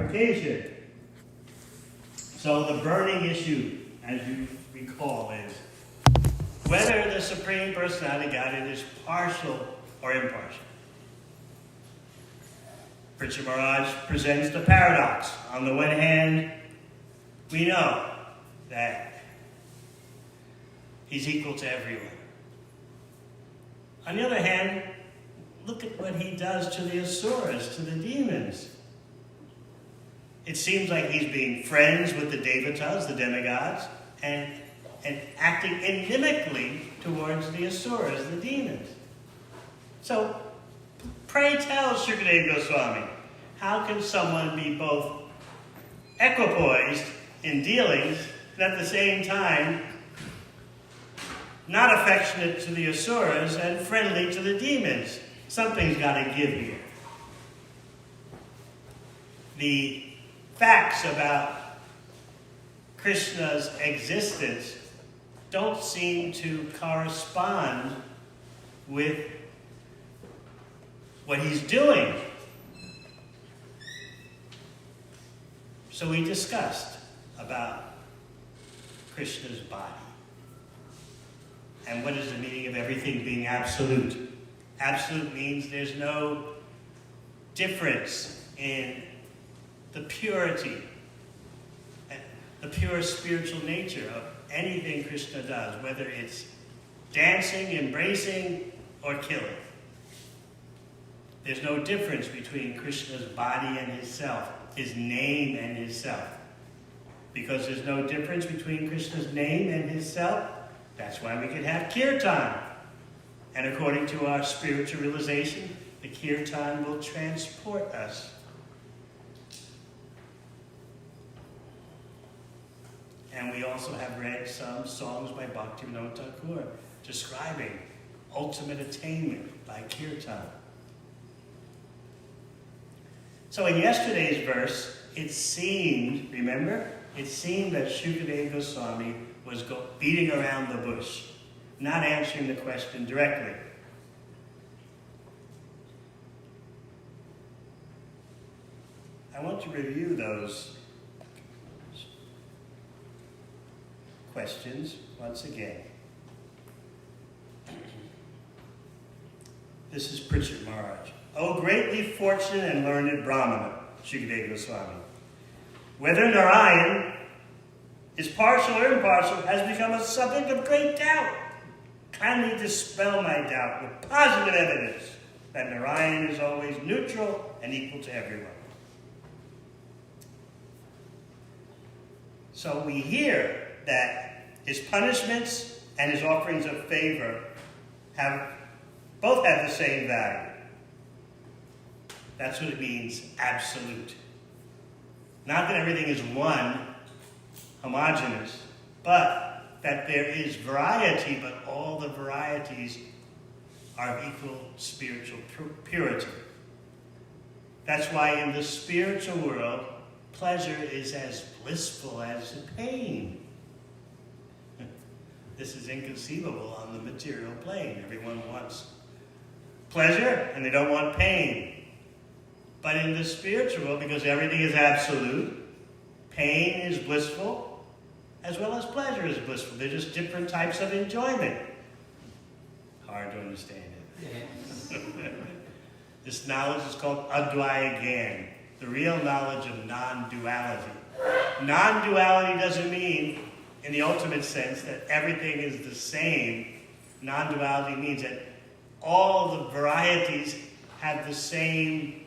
clarification. So the burning issue, as you recall, is whether the Supreme Personality of Godhead is partial or impartial. Pritchard Maharaj presents the paradox. On the one hand, we know that he's equal to everyone. On the other hand, look at what he does to the asuras, to the demons. It seems like he's being friends with the devatas, the demigods, and acting inimically towards the asuras, the demons. So, pray tell, Shukadeva Goswami, how can someone be both equipoised in dealings and at the same time not affectionate to the asuras and friendly to the demons? Something's got to give here. The facts about Krishna's existence don't seem to correspond with what he's doing. So we discussed about Krishna's body. And what is the meaning of everything being absolute? Absolute means there's no difference in the purity, the pure spiritual nature of anything Krishna does, whether it's dancing, embracing, or killing. There's no difference between Krishna's body and his self, his name and his self. Because there's no difference between Krishna's name and his self, that's why we can have kirtan. And according to our spiritual realization, the kirtan will transport us. And we also have read some songs by Bhaktivinoda Thakur describing ultimate attainment by kirtan. So in yesterday's verse, it seemed, remember? It seemed that Shukadeva Goswami was beating around the bush, not answering the question directly. I want to review those questions once again. This is Pritchard Maharaj. O greatly fortunate and learned Brahmana, Shukadeva Goswami, whether Narayan is partial or impartial has become a subject of great doubt. Kindly dispel my doubt with positive evidence that Narayan is always neutral and equal to everyone. So we hear that his punishments and his offerings of favor both have the same value. That's what it means, absolute. Not that everything is one, homogeneous, but that there is variety, but all the varieties are of equal spiritual purity. That's why in the spiritual world, pleasure is as blissful as pain. This is inconceivable on the material plane. Everyone wants pleasure and they don't want pain. But in the spiritual world, because everything is absolute, pain is blissful, as well as pleasure is blissful. They're just different types of enjoyment. Hard to understand it. This knowledge is called Advaya Gyan, the real knowledge of non-duality. Non-duality doesn't mean, in the ultimate sense, that everything is the same. Non-duality means that all the varieties have the same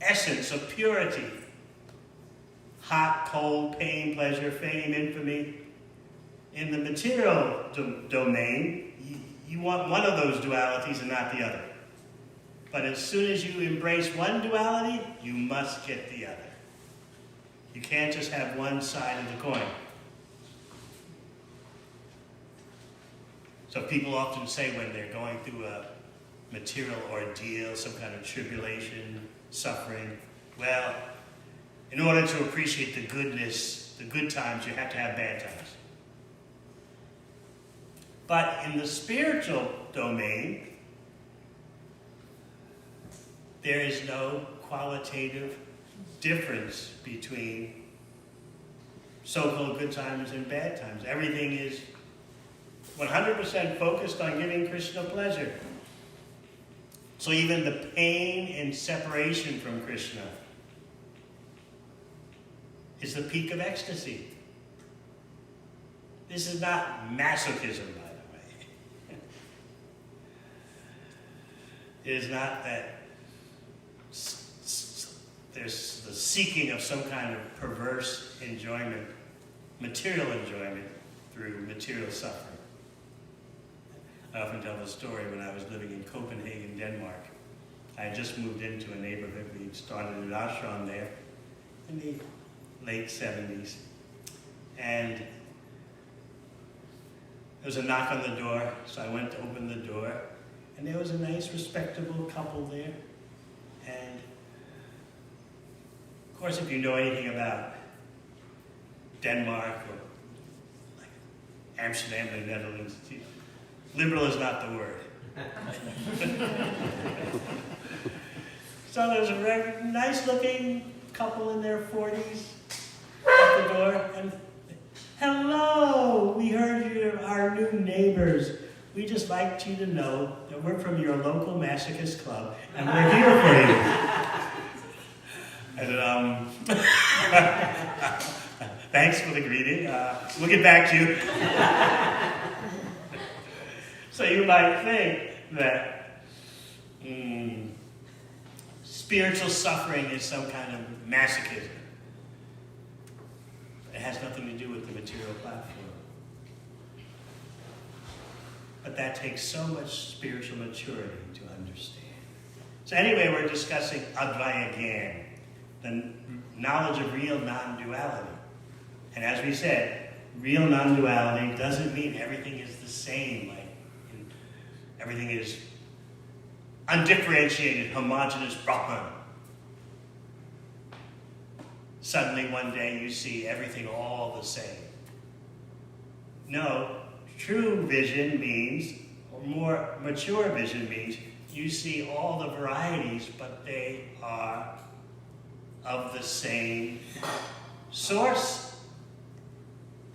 essence of purity. Hot, cold, pain, pleasure, fame, infamy. In the material domain, you want one of those dualities and not the other. But as soon as you embrace one duality, you must get the other. You can't just have one side of the coin. So people often say when they're going through a material ordeal, some kind of tribulation, suffering, well, in order to appreciate the goodness, the good times, you have to have bad times. But in the spiritual domain, there is no qualitative difference between so-called good times and bad times. Everything is 100% focused on giving Krishna pleasure. So even the pain and separation from Krishna is the peak of ecstasy. This is not masochism, by the way. It is not that there's the seeking of some kind of perverse enjoyment, material enjoyment, through material suffering. I often tell the story when I was living in Copenhagen, Denmark. I had just moved into a neighborhood. We started an ashram there in the late 70s. And there was a knock on the door, so I went to open the door, and there was a nice, respectable couple there. And of course, if you know anything about Denmark or like Amsterdam, the Netherlands, liberal is not the word. So there's a very nice-looking couple in their 40s at the door, and hello, we heard you're our new neighbors. We just liked you to know that we're from your local masochist club, and we're here for you. I said, thanks for the greeting. We'll get back to you. So you might think that spiritual suffering is some kind of masochism. It has nothing to do with the material platform. But that takes so much spiritual maturity to understand. So anyway, we're discussing Advaya Gyan, the knowledge of real non-duality. And as we said, real non-duality doesn't mean everything is the same, like everything is undifferentiated, homogeneous Brahman. Suddenly one day you see everything all the same. No, true vision means, or more mature vision means, you see all the varieties, but they are of the same source.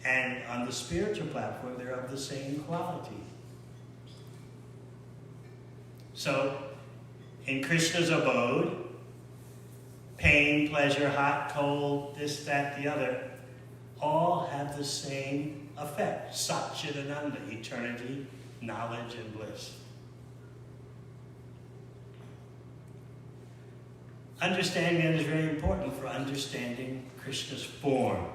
And on the spiritual platform, they're of the same quality. So, in Krishna's abode, pain, pleasure, hot, cold, this, that, the other, all have the same effect. Satchidananda, eternity, knowledge, and bliss. Understanding that is very important for understanding Krishna's form.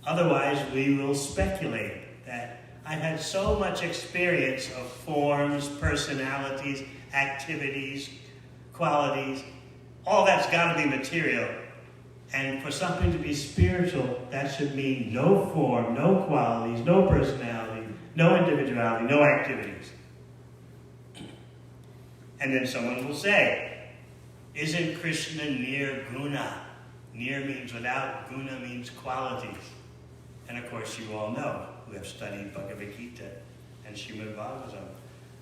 Otherwise, we will speculate that I've had so much experience of forms, personalities, activities, qualities. All that's got to be material. And for something to be spiritual, that should mean no form, no qualities, no personality, no individuality, no activities. And then someone will say, isn't Krishna near guna? Near means without, guna means qualities. And of course you all know, who have studied Bhagavad Gita and Srimad Bhagavatam,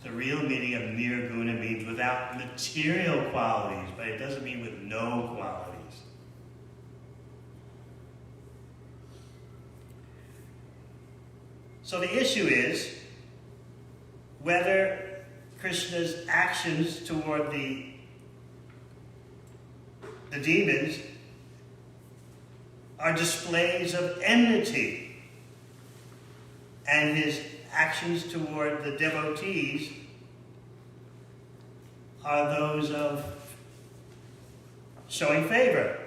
the real meaning of near guna means without material qualities, but it doesn't mean with no qualities. So the issue is whether Krishna's actions toward the demons are displays of enmity, and his actions toward the devotees are those of showing favor.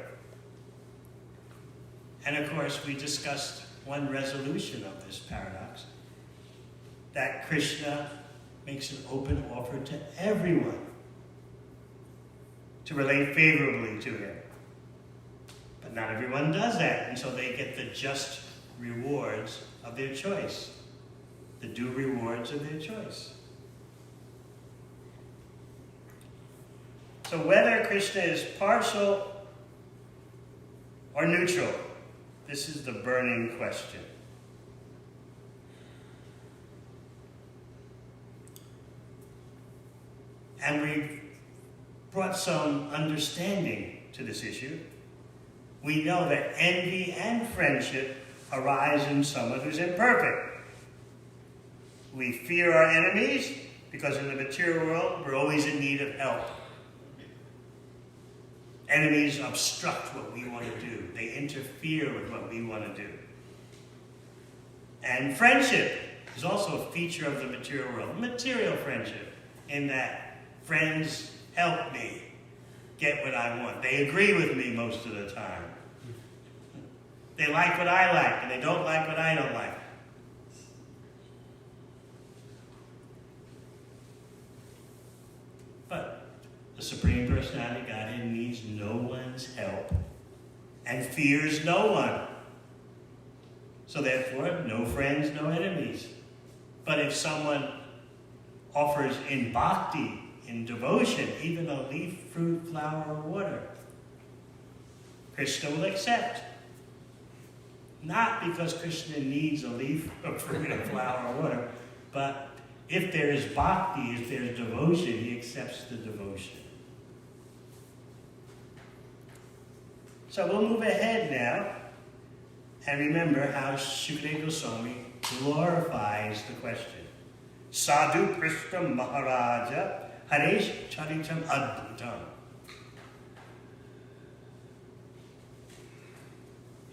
And of course, we discussed one resolution of this paradox, that Krishna makes an open offer to everyone to relate favorably to him. But not everyone does that, and so they get the just rewards of their choice, the due rewards of their choice. So whether Krishna is partial or neutral, this is the burning question. And we've brought some understanding to this issue we know that envy and friendship arise in someone who's imperfect. We fear our enemies because in the material world, we're always in need of help. Enemies obstruct what we want to do. They interfere with what we want to do. And friendship is also a feature of the material world. Material friendship, in that friends help me get what I want. They agree with me most of the time. They like what I like, and they don't like what I don't like. But the Supreme Personality of Godhead needs no one's help and fears no one. So therefore, no friends, no enemies. But if someone offers in bhakti, in devotion, even a leaf, fruit, flower, or water, Krishna will accept. Not because Krishna needs a leaf, a fruit, a flower, or water, but if there is bhakti, if there is devotion, he accepts the devotion. So we'll move ahead now and remember how Shukadeva Goswami glorifies the question. Sadhu Krishna Maharaja Haresh Charitam Adbhutam.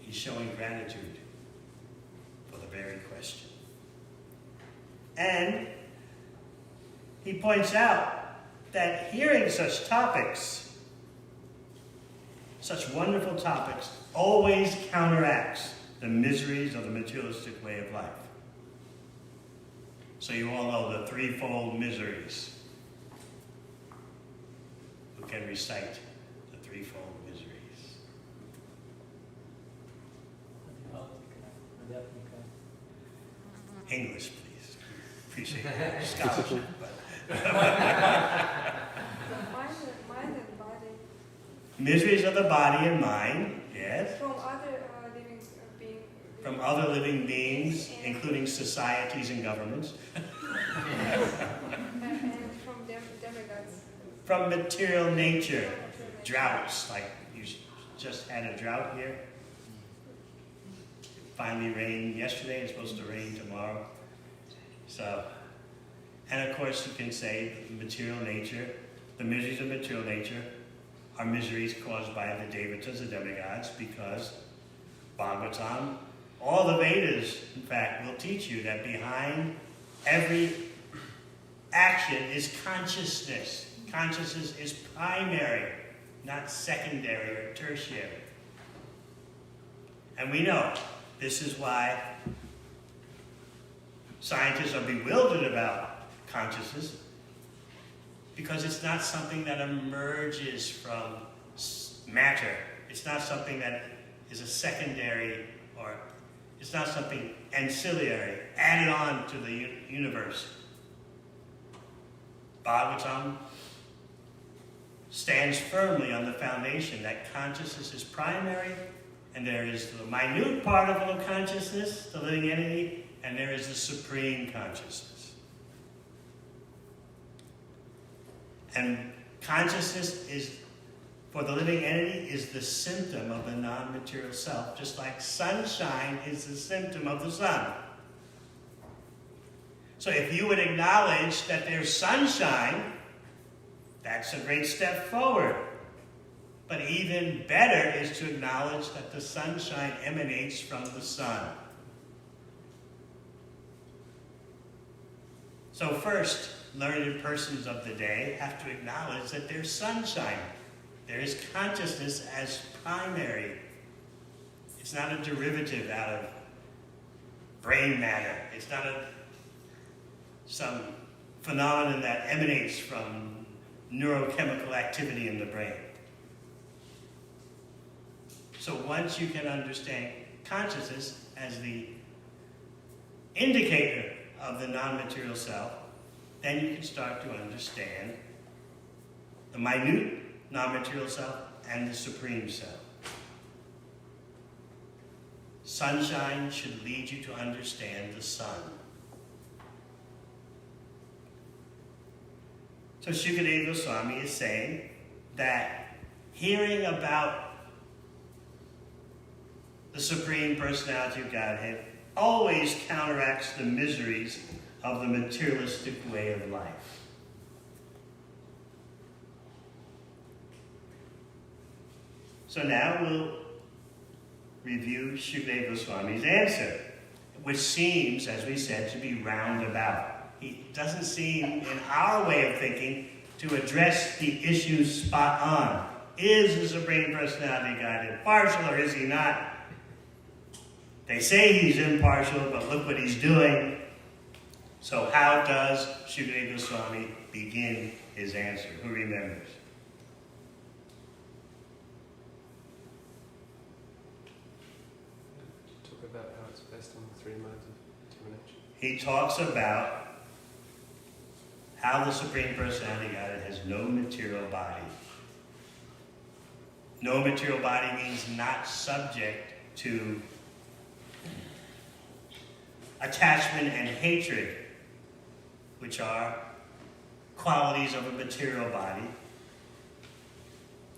He's showing gratitude for the very question. And he points out that hearing such topics, such wonderful topics, always counteracts the miseries of the materialistic way of life. So you all know the threefold miseries. Who can recite the threefold miseries? English, please. Appreciate scholarship. But mind and body. Miseries of the body and mind, yes. From other living beings. From other living beings, including societies and governments. And from demigods. From material nature. Droughts, like you just had a drought here. It finally rained yesterday, it's supposed to rain tomorrow. So, and of course you can say material nature, the miseries of material nature are miseries caused by the devatas, the demigods, because Bhagavatam, all the Vedas, in fact, will teach you that behind every action is consciousness. Consciousness is primary, not secondary or tertiary. And we know this is why scientists are bewildered about consciousness, because it's not something that emerges from matter. It's not something that is a secondary, or it's not something ancillary, added on to the universe. Bhagavatam stands firmly on the foundation that consciousness is primary, and there is the minute particle of consciousness, the living entity, and there is the supreme consciousness. And consciousness is, for the living entity, is the symptom of the non-material self, just like sunshine is the symptom of the sun. So if you would acknowledge that there's sunshine, that's a great step forward. But even better is to acknowledge that the sunshine emanates from the sun. So first, learned persons of the day have to acknowledge that there's sunshine. There is consciousness as primary. It's not a derivative out of brain matter. It's not some phenomenon that emanates from neurochemical activity in the brain. So once you can understand consciousness as the indicator of the non-material self, then you can start to understand the minute non-material self and the supreme self. Sunshine should lead you to understand the sun. So Shukadeva Goswami is saying that hearing about the Supreme Personality of Godhead, always counteracts the miseries of the materialistic way of life. So now we'll review Shukadeva Goswami's answer, which seems, as we said, to be roundabout. He doesn't seem, in our way of thinking, to address the issue spot on. Is the Supreme Personality of Godhead partial or is he not? They say he's impartial, but look what he's doing. So how does Shukadeva Goswami begin his answer? Who remembers? Talk about how it's based on the three modes of domination. He talks about how the Supreme Personality of Godhead has no material body. No material body means not subject to attachment and hatred, which are qualities of a material body.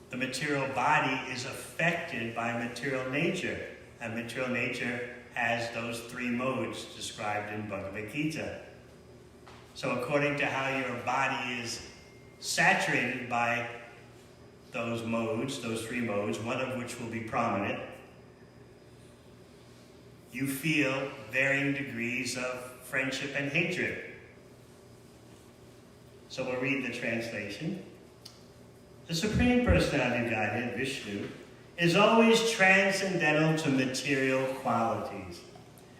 The material body is affected by material nature, and material nature has those three modes described in Bhagavad Gita. So according to how your body is saturated by those modes, those three modes, one of which will be prominent, you feel varying degrees of friendship and hatred. So we'll read the translation. The Supreme Personality of Godhead, Vishnu, is always transcendental to material qualities,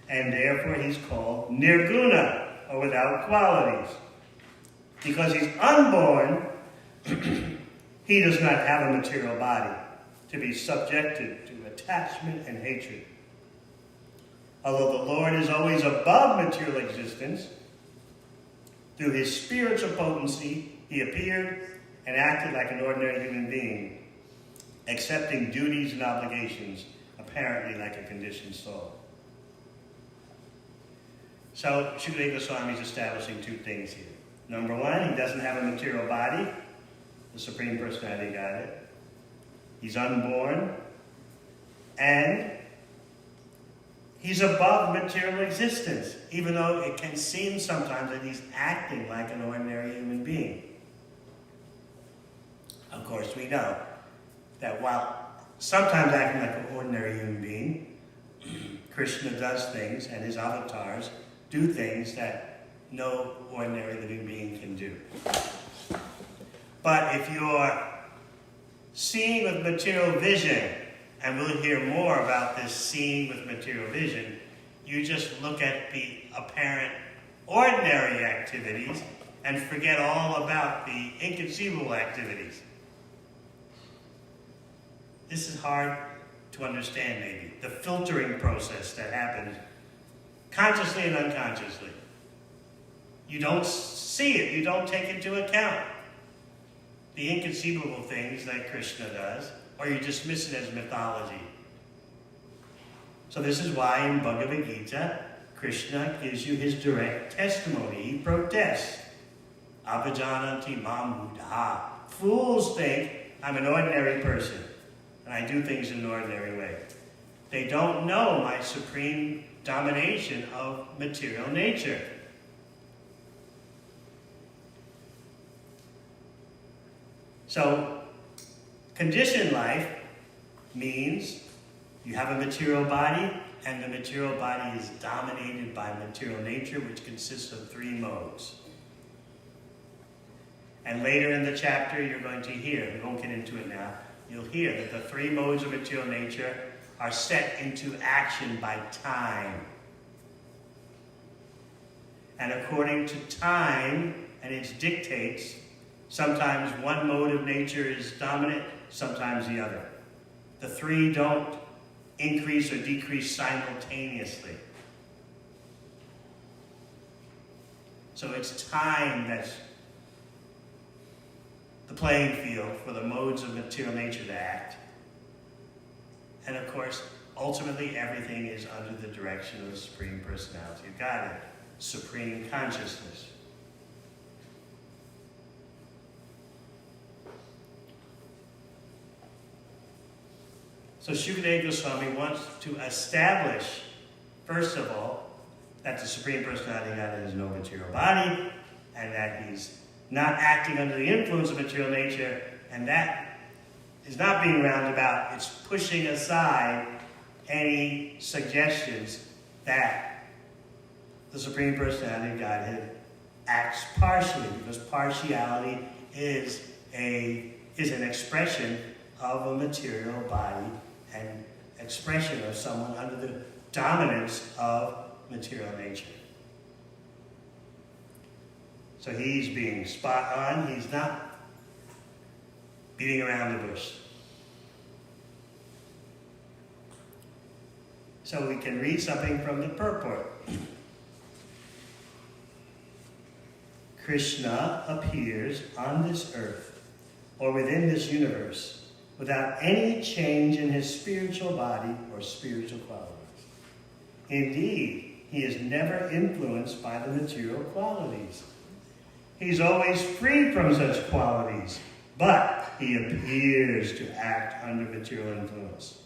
and therefore he's called Nirguna, or without qualities. Because he's unborn, he does not have a material body to be subjected to attachment and hatred. Although the Lord is always above material existence, through his spiritual potency, he appeared and acted like an ordinary human being, accepting duties and obligations, apparently like a conditioned soul. So Shukadeva Goswami is establishing two things here. Number one, he doesn't have a material body, the Supreme Personality of Godhead. He's unborn, and he's above material existence, even though it can seem sometimes that he's acting like an ordinary human being. Of course, we know that while sometimes acting like an ordinary human being, Krishna does things, and his avatars do things that no ordinary living being can do. But if you're seeing with material vision, and we'll hear more about this seeing with material vision, you just look at the apparent ordinary activities and forget all about the inconceivable activities. This is hard to understand, maybe. The filtering process that happens consciously and unconsciously. You don't see it. You don't take into account the inconceivable things that Krishna does, or you dismiss it as mythology. So this is why in Bhagavad Gita, Krishna gives you his direct testimony. He protests. Avajananti mam buddha. Fools think I'm an ordinary person, and I do things in an ordinary way. They don't know my supreme domination of material nature. So, conditioned life means you have a material body, and the material body is dominated by material nature, which consists of three modes. And later in the chapter, you're going to hear, we won't get into it now, you'll hear that the three modes of material nature are set into action by time. And according to time and its dictates, sometimes one mode of nature is dominant, sometimes the other. The three don't increase or decrease simultaneously. So it's time that's the playing field for the modes of material nature to act. And of course, ultimately everything is under the direction of the Supreme Personality of Godhead, Supreme Consciousness. So Shukadeva Goswami wants to establish, first of all, that the Supreme Personality of Godhead is no material body, and that he's not acting under the influence of material nature, and that is not being roundabout. It's pushing aside any suggestions that the Supreme Personality of Godhead acts partially, because partiality is an expression of a material body and expression of someone under the dominance of material nature. So he's being spot on. He's not beating around the bush. So we can read something from the purport. Krishna appears on this earth or within this universe without any change in his spiritual body or spiritual qualities. Indeed, he is never influenced by the material qualities. He's always free from such qualities, but he appears to act under material influence.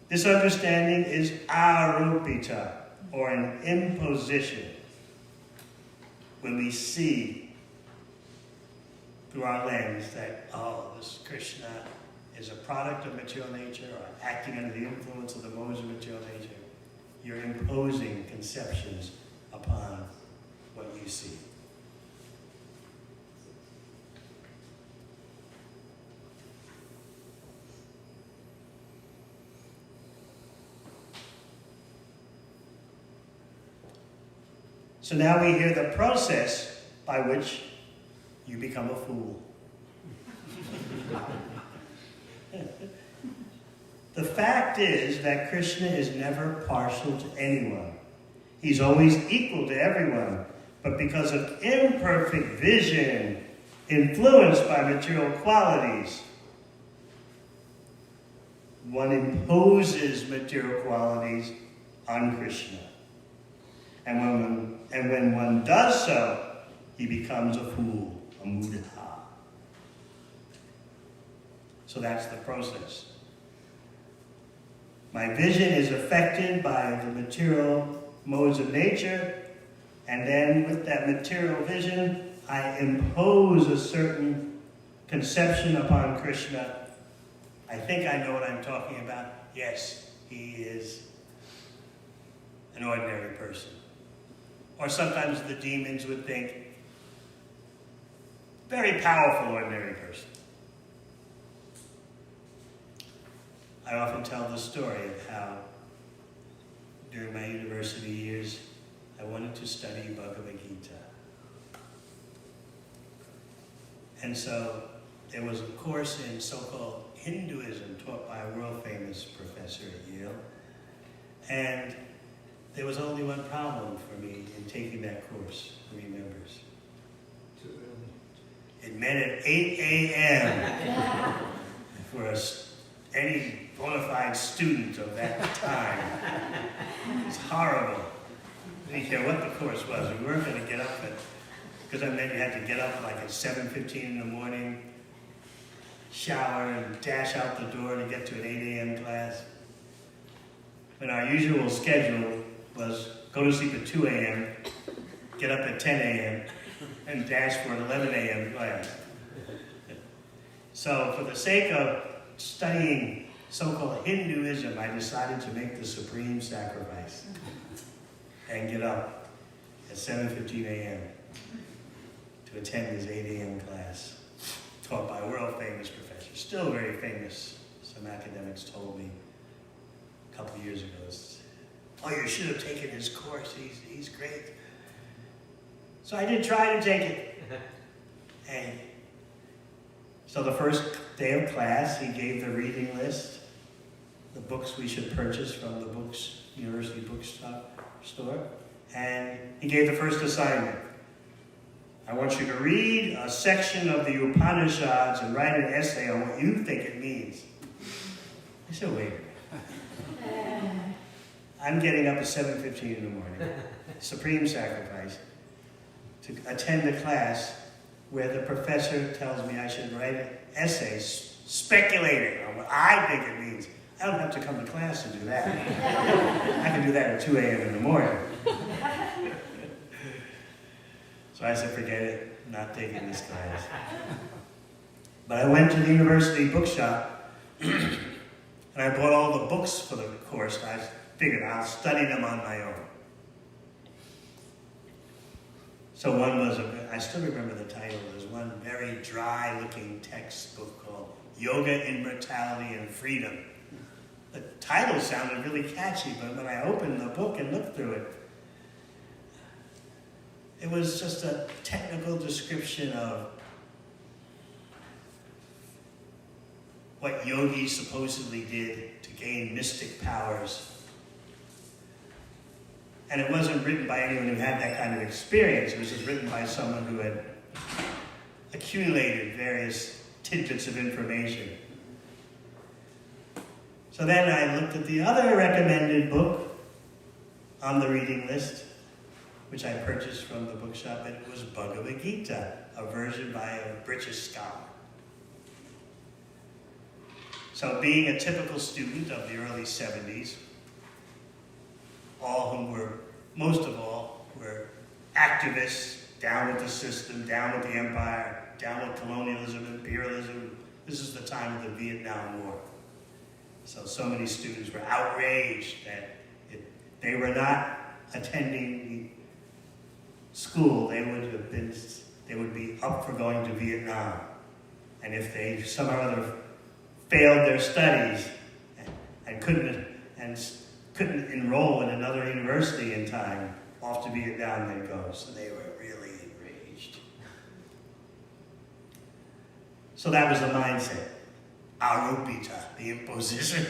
This understanding is aropita, or an imposition. When we see through our lens that, oh, this Krishna is a product of material nature or acting under the influence of the modes of material nature, you're imposing conceptions upon what you see. So now we hear the process by which you become a fool. The fact is that Krishna is never partial to anyone. He's always equal to everyone. But because of imperfect vision, influenced by material qualities, one imposes material qualities on Krishna. And when one does so, he becomes a fool, a mudha. So that's the process. My vision is affected by the material modes of nature, and then with that material vision, I impose a certain conception upon Krishna. I think I know what I'm talking about. Yes, he is an ordinary person. Or sometimes the demons would think, very powerful ordinary person. I often tell the story of how during my university years, I wanted to study Bhagavad Gita. And so there was a course in so-called Hinduism taught by a world-famous professor at Yale. And there was only one problem for me in taking that course, 3 members. Too early. It met at 8 a.m. for any bona fide student of that time. It's horrible. I didn't care what the course was. We weren't going to get up because I meant you had to get up like at 7:15 in the morning, shower, and dash out the door to get to an 8 a.m. class. When our usual schedule was go to sleep at 2 a.m., get up at 10 a.m., and dash for an 11 a.m. class. So for the sake of studying so-called Hinduism, I decided to make the supreme sacrifice and get up at 7:15 a.m. to attend his 8 a.m. class, taught by a world-famous professor, still very famous. Some academics told me a couple of years ago, oh, you should have taken his course, he's great. So I did try to take it. And so the first day of class, he gave the reading list, the books we should purchase from the university bookstore, and he gave the first assignment. I want you to read a section of the Upanishads and write an essay on what you think it means. I said, wait a minute. I'm getting up at 7:15 in the morning, supreme sacrifice, to attend a class where the professor tells me I should write an essay speculating on what I think it means. I don't have to come to class to do that. I can do that at 2 a.m. in the morning. So I said, forget it, I'm not taking this class. But I went to the university bookshop, and I bought all the books for the course. I figured I'll study them on my own. So one was, I still remember the title, there's one very dry-looking textbook called Yoga, Immortality, and Freedom. The title sounded really catchy, but when I opened the book and looked through it, it was just a technical description of what yogis supposedly did to gain mystic powers. And it wasn't written by anyone who had that kind of experience. It was just written by someone who had accumulated various tidbits of information. So then I looked at the other recommended book on the reading list, which I purchased from the bookshop, and it was Bhagavad Gita, a version by a British scholar. So being a typical student of the early 70s, all whom were, most of all, were activists, down with the system, down with the empire, down with colonialism, imperialism. This is the time of the Vietnam War. So many students were outraged that they were not attending school. They would be up for going to Vietnam. And if they somehow or other failed their studies and couldn't enroll in another university in time, off to Vietnam they'd go. So they were really enraged. So that was the mindset. Arupita, the imposition.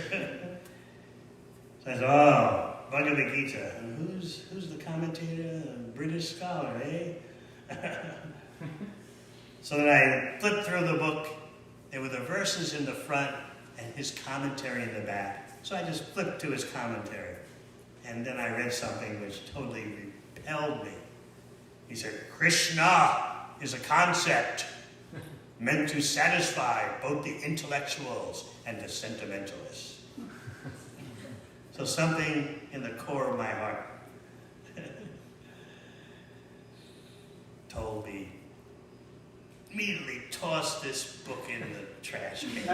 So I said, oh, Bhagavad Gita. And who's the commentator? A British scholar, eh? So then I flipped through the book. There were the verses in the front and his commentary in the back. So I just flipped to his commentary. And then I read something which totally repelled me. He said, Krishna is a concept meant to satisfy both the intellectuals and the sentimentalists. So something in the core of my heart told me, immediately toss this book in the trash can.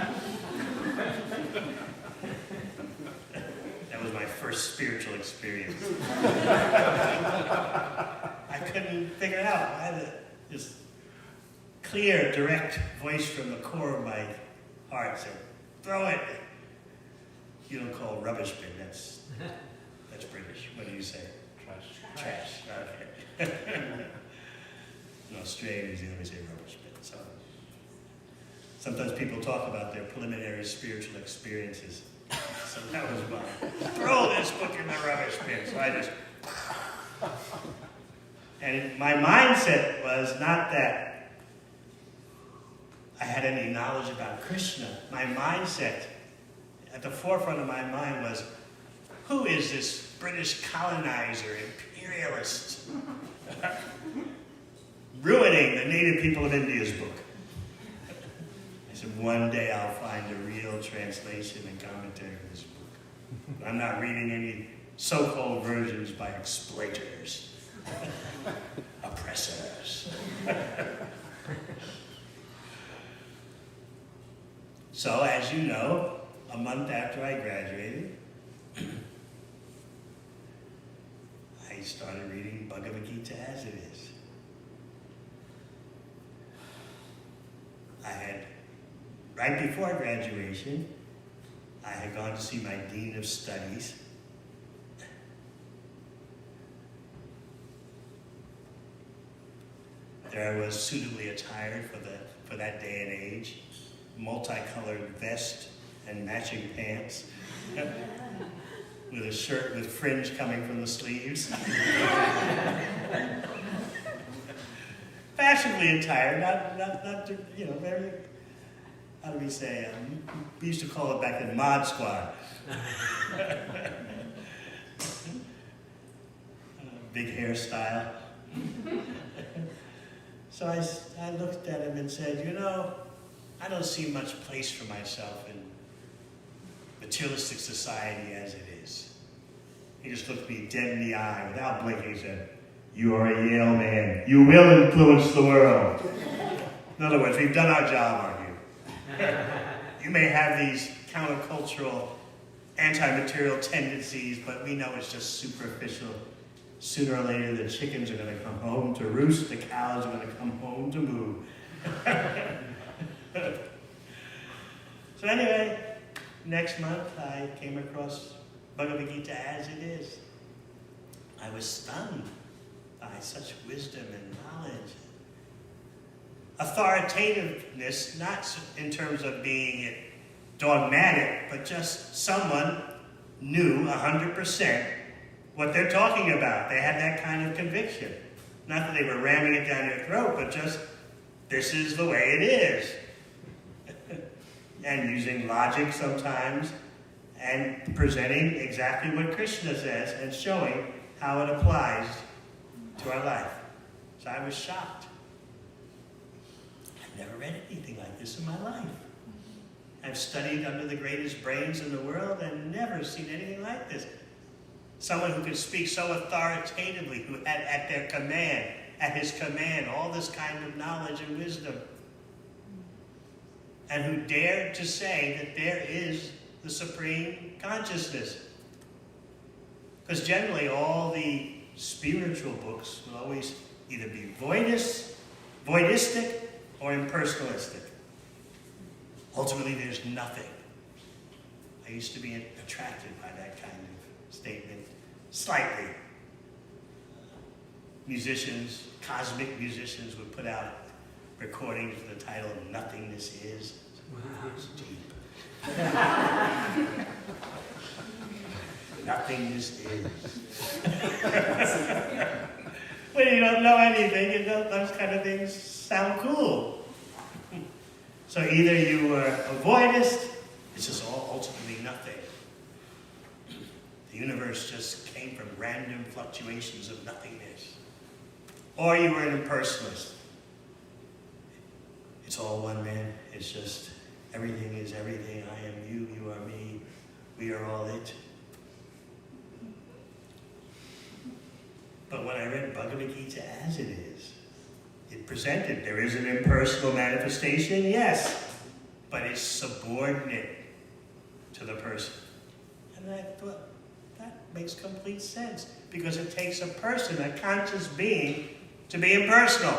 That was my first spiritual experience. I couldn't figure out why this clear, direct voice from the core of my heart said, throw it. You don't call rubbish bin, that's British. What do you say? Trash. Okay. In Australia, New Zealand, we say rubbish bin. So sometimes people talk about their preliminary spiritual experiences. So that was mine. Throw this book in the rubbish bin. So I just... And my mindset was not that I had any knowledge about Krishna. My mindset, at the forefront of my mind was, who is this British colonizer, imperialist, ruining the native people of India's book? I said, one day I'll find a real translation and commentary of this book. I'm not reading any so-called versions by exploiters, oppressors. So, as you know, a month after I graduated, I started reading Bhagavad Gita as it is. I had, right before graduation, I had gone to see my Dean of Studies. There I was, suitably attired for that day and age. Multicolored vest and matching pants, with a shirt with fringe coming from the sleeves. Fashionably attired, not very, how do we say, we used to call it back then Mod Squad. Big hairstyle. So I looked at him and said, I don't see much place for myself in materialistic society as it is. He just looked me dead in the eye without blinking. He said, "You are a Yale man. You will influence the world." In other words, we've done our job on you. You may have these countercultural, anti-material tendencies, but we know it's just superficial. Sooner or later, the chickens are going to come home to roost. The cows are going to come home to moo. So anyway, next month I came across Bhagavad Gita as it is. I was stunned by such wisdom and knowledge. Authoritativeness, not in terms of being dogmatic, but just someone knew 100% what they're talking about. They had that kind of conviction. Not that they were ramming it down your throat, but just, this is the way it is. And using logic sometimes, and presenting exactly what Krishna says, and showing how it applies to our life. So I was shocked. I've never read anything like this in my life. I've studied under the greatest brains in the world and never seen anything like this. Someone who could speak so authoritatively, who had at his command, all this kind of knowledge and wisdom. And who dared to say that there is the supreme consciousness. Because generally all the spiritual books will always either be voidistic or impersonalistic. Ultimately, there's nothing. I used to be attracted by that kind of statement, slightly. Musicians, cosmic musicians would put out recordings with the title "Nothingness Is." Wow, it's deep. Nothingness is. When you don't know anything, those kind of things sound cool. So either you were a voidist, it's just all ultimately nothing. The universe just came from random fluctuations of nothingness. Or you were an impersonalist. It's all one, man. It's just everything is everything. I am you, you are me. We are all it. But when I read Bhagavad Gita as it is, it presented there is an impersonal manifestation, yes, but it's subordinate to the person. And I thought, that makes complete sense, because it takes a person, a conscious being, to be impersonal.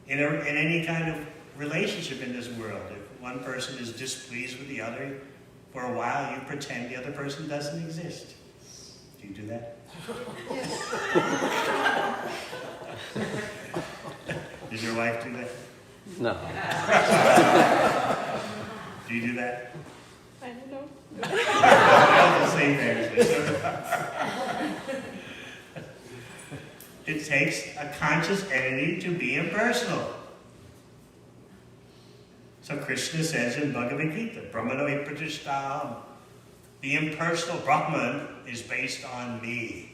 In any kind of relationship in this world, if one person is displeased with the other, for a while you pretend the other person doesn't exist. Do you do that? Does your wife do that? No. Do you do that? I don't know. All the same answers. It takes a conscious entity to be impersonal. So Krishna says in Bhagavad Gita, Brahmano Pratishthaham, the impersonal Brahman is based on me.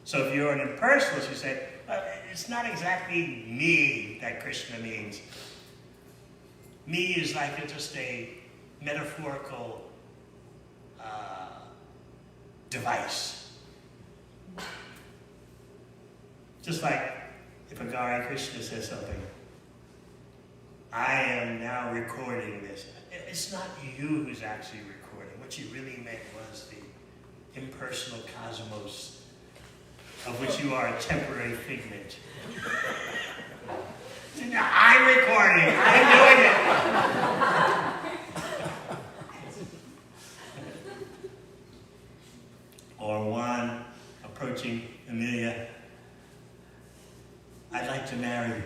So if you're an impersonalist, you say, it's not exactly me that Krishna means. Me is like just a metaphorical device. Just like if a Nagari Krishna says something, I am now recording this. It's not you who's actually recording. What you really meant was the impersonal cosmos of which you are a temporary figment. I'm recording. I'm doing it. Or Juan approaching Amelia. I'd like to marry you.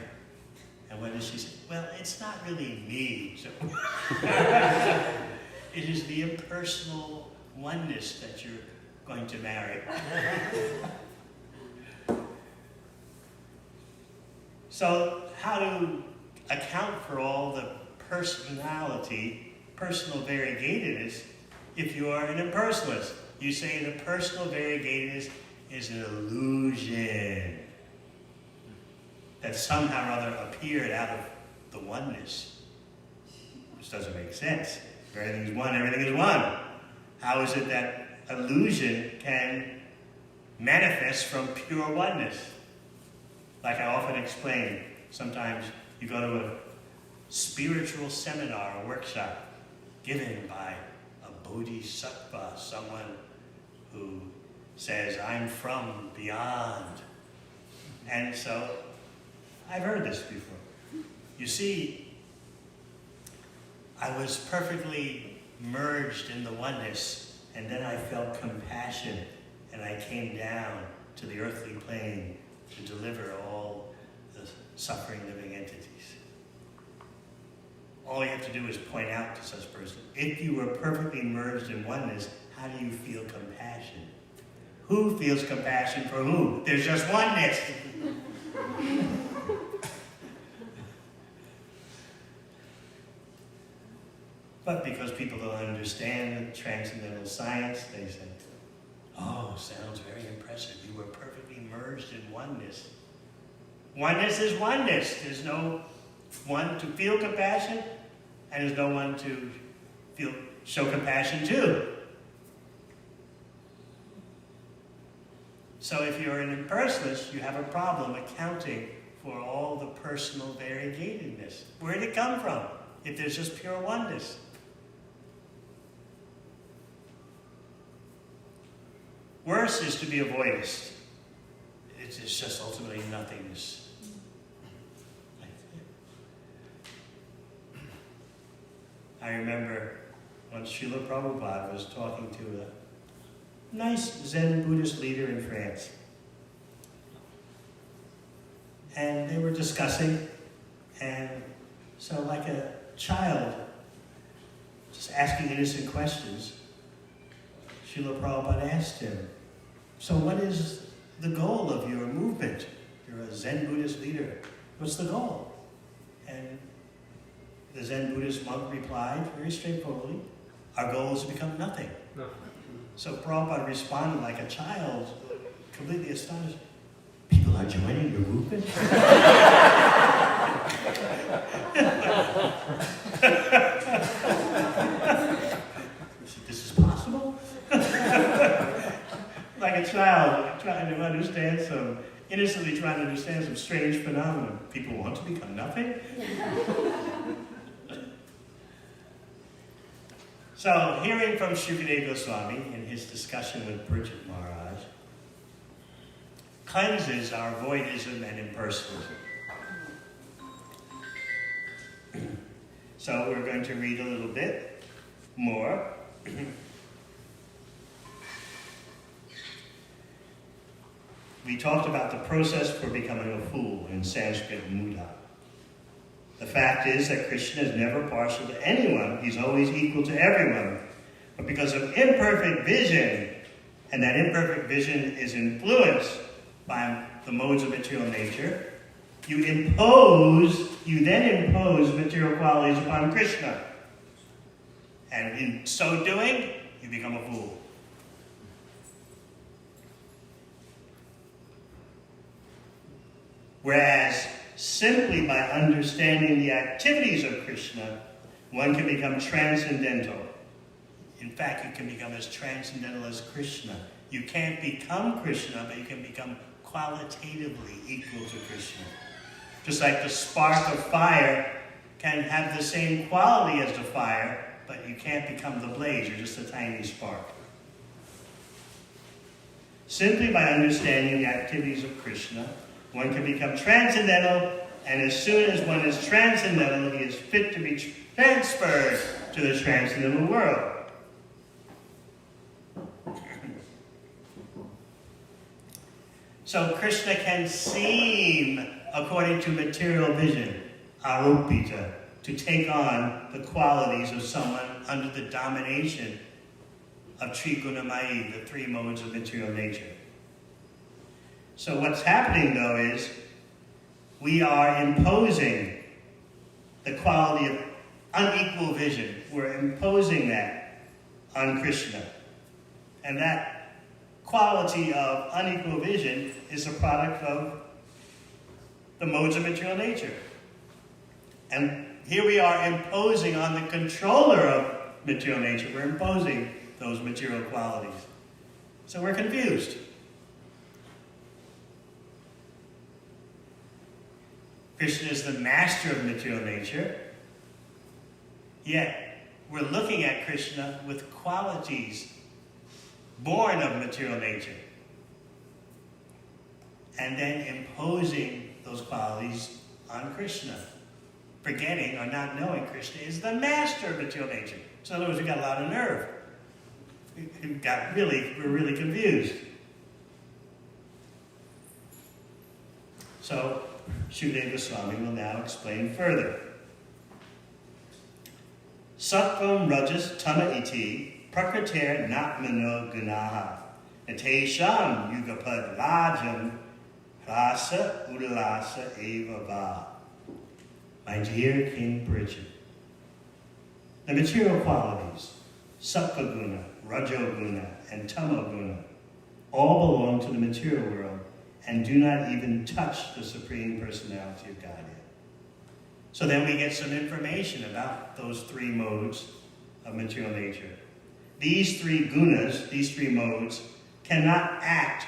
And what does she say? Well, it's not really me. So it is the impersonal oneness that you're going to marry. So how to account for all the personal variegatedness if you are an impersonalist? You say the personal variegatedness is an illusion that somehow or other appeared out of the oneness. Which doesn't make sense. If everything is one, everything is one. How is it that illusion can manifest from pure oneness? Like I often explain, sometimes you go to a spiritual seminar or workshop given by a bodhisattva, someone who says, I'm from beyond. And so, I've heard this before. You see, I was perfectly merged in the oneness, and then I felt compassion, and I came down to the earthly plane to deliver all the suffering living entities. All you have to do is point out to such a person, if you were perfectly merged in oneness, how do you feel compassion? Who feels compassion for who? There's just oneness. But because people don't understand transcendental science, they say, oh, sounds very impressive. You were perfectly merged in oneness. Oneness is oneness. There's no one to feel compassion, and there's no one to show compassion to. So if you're an impersonalist, you have a problem accounting for all the personal variegatedness. Where did it come from if there's just pure oneness? Worse is to be a voidist. It's just ultimately nothingness. I remember once Srila Prabhupada was talking to a nice Zen Buddhist leader in France. And they were discussing, and so like a child, just asking innocent questions, Srila Prabhupada asked him, so what is the goal of your movement? You're a Zen Buddhist leader. What's the goal? And the Zen Buddhist monk replied very straightforwardly, our goal is to become nothing. No. So Prabhupada responded like a child, completely astonished. People are joining your movement? This is possible? Like a child trying to understand innocently trying to understand some strange phenomenon. People want to become nothing? So, hearing from Shukadeva Goswami in his discussion with Purchit Maharaj cleanses our voidism and impersonalism. So, we're going to read a little bit more. We talked about the process for becoming a fool, in Sanskrit, mudha. The fact is that Krishna is never partial to anyone. He's always equal to everyone. But because of imperfect vision, and that imperfect vision is influenced by the modes of material nature, you then impose material qualities upon Krishna. And in so doing, you become a fool. Whereas, simply by understanding the activities of Krishna, one can become transcendental. In fact, you can become as transcendental as Krishna. You can't become Krishna, but you can become qualitatively equal to Krishna. Just like the spark of fire can have the same quality as the fire, but you can't become the blaze, you're just a tiny spark. Simply by understanding the activities of Krishna, one can become transcendental, and as soon as one is transcendental, he is fit to be transferred to the transcendental world. So Krishna can seem, according to material vision, aropita, to take on the qualities of someone under the domination of Trigunamayi, the three modes of material nature. So what's happening, though, is we are imposing the quality of unequal vision. We're imposing that on Krishna. And that quality of unequal vision is a product of the modes of material nature. And here we are imposing on the controller of material nature, we're imposing those material qualities. So we're confused. Krishna is the master of material nature, yet we're looking at Krishna with qualities born of material nature, and then imposing those qualities on Krishna, forgetting or not knowing Krishna is the master of material nature. So in other words, we got a lot of nerve. We're really confused. So Shukadeva Swami will now explain further. Sattvam rajas tama iti prakriter natmano gunaha natesham yugapad rajam rasa ulasa eva va. My dear King Parikshit, the material qualities, sattva guna, rajoguna, and tamoguna, all belong to the material world and do not even touch the Supreme Personality of Godhead. So then we get some information about those three modes of material nature. These three gunas, these three modes, cannot act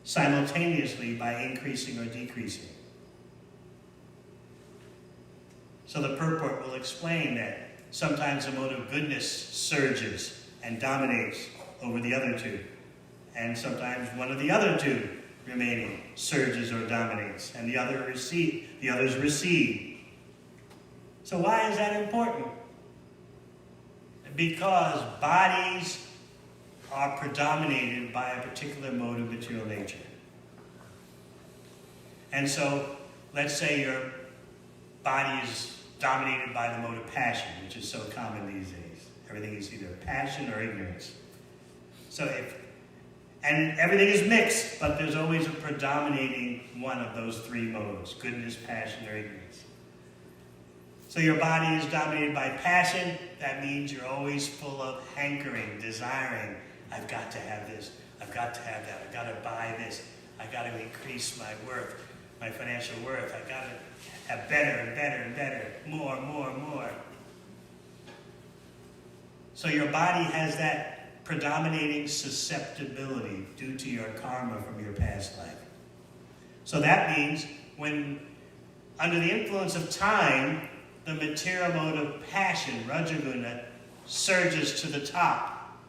simultaneously by increasing or decreasing. So the purport will explain that sometimes the mode of goodness surges and dominates over the other two. And sometimes one of the other two remaining surges or dominates, and the others recede. So why is that important? Because bodies are predominated by a particular mode of material nature. And so, let's say your body is dominated by the mode of passion, which is so common these days. Everything is either passion or ignorance. And everything is mixed, but there's always a predominating one of those three modes: goodness, passion, or ignorance. So your body is dominated by passion. That means you're always full of hankering, desiring. I've got to have this. I've got to have that. I've got to buy this. I've got to increase my worth, my financial worth. I've got to have better and better and better. More, more, more. So your body has that predominating susceptibility due to your karma from your past life. So that means when, under the influence of time, the material mode of passion, rajaguna, surges to the top,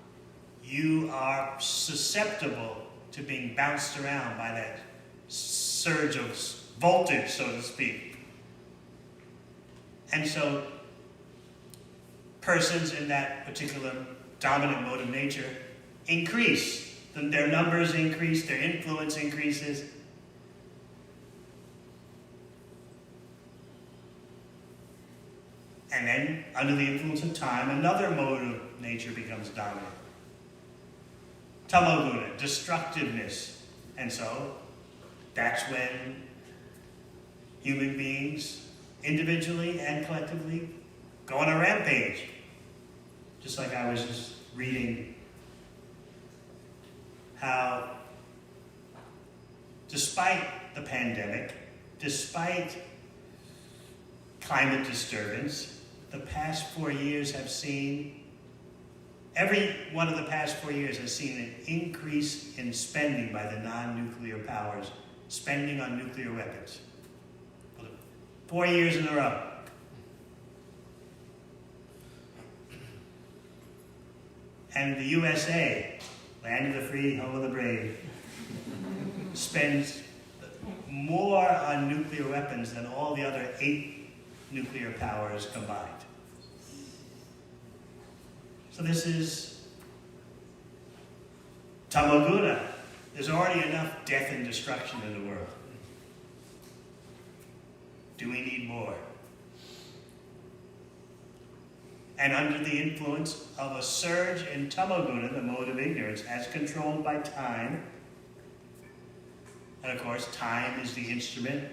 you are susceptible to being bounced around by that surge of voltage, so to speak. And so persons in that particular dominant mode of nature increase. Their numbers increase, their influence increases. And then, under the influence of time, another mode of nature becomes dominant. Tamoguna, destructiveness. And so, that's when human beings, individually and collectively, go on a rampage. Just like I was just reading how, despite the pandemic, despite climate disturbance, the past 4 years have seen, every one of the past 4 years has seen an increase in spending by the non-nuclear powers, spending on nuclear weapons. 4 years in a row. And the USA, land of the free, home of the brave, spends more on nuclear weapons than all the other 8 nuclear powers combined. So this is tamoguna. There's already enough death and destruction in the world. Do we need more? And under the influence of a surge in tamoguna, the mode of ignorance, as controlled by time, and of course time is the instrument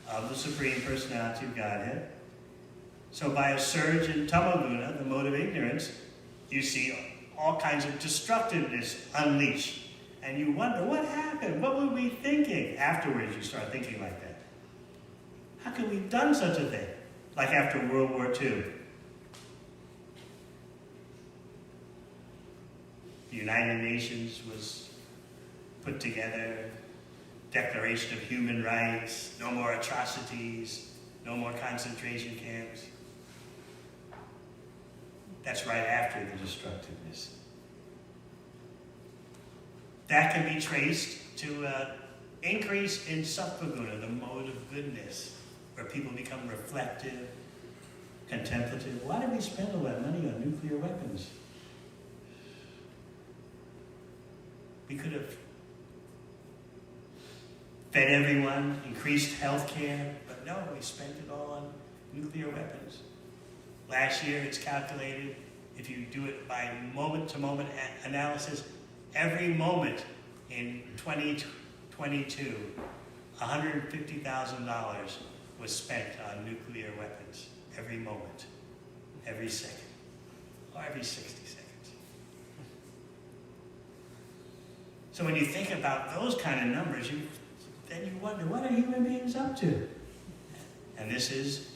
of the Supreme Personality of Godhead. So by a surge in tamoguna, the mode of ignorance, you see all kinds of destructiveness unleashed. And you wonder, what happened? What were we thinking? Afterwards, you start thinking like that. How could we have done such a thing? Like after World War II. The United Nations was put together, Declaration of Human Rights, no more atrocities, no more concentration camps. That's right after the destructiveness. That can be traced to an increase in sattva-guna, the mode of goodness, where people become reflective, contemplative. Why did we spend all that money on nuclear weapons? We could have fed everyone, increased health care, but no, we spent it all on nuclear weapons. Last year, it's calculated, if you do it by moment-to-moment analysis, every moment in 2022, $150,000 was spent on nuclear weapons. Every moment, every second, or every 60 seconds. So when you think about those kind of numbers, then you wonder, what are human beings up to? And this is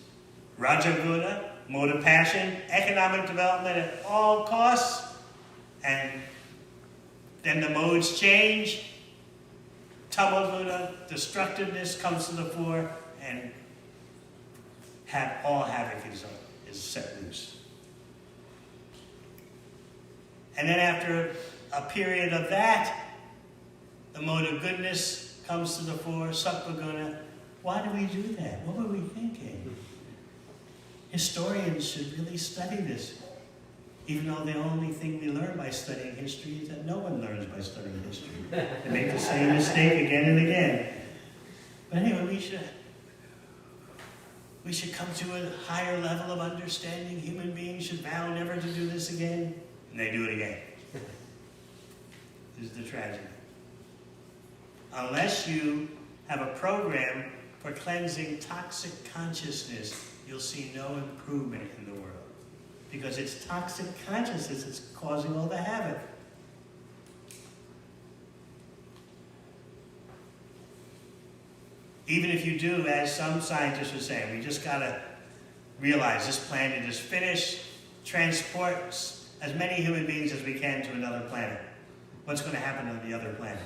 Rajaguna, mode of passion, economic development at all costs, and then the modes change. Tamoguna, destructiveness comes to the fore, and all havoc is set loose. And then after a period of that, the mode of goodness comes to the fore, sattva-guna. Why do we do that? What were we thinking? Historians should really study this, even though the only thing we learn by studying history is that no one learns by studying history. They make the same mistake again and again. But anyway, we should come to a higher level of understanding. Human beings should vow never to do this again, and they do it again. This is the tragedy. Unless you have a program for cleansing toxic consciousness, you'll see no improvement in the world. Because it's toxic consciousness that's causing all the havoc. Even if you do, as some scientists are saying, we just got to realize this planet is finished, transport as many human beings as we can to another planet. What's going to happen on the other planet?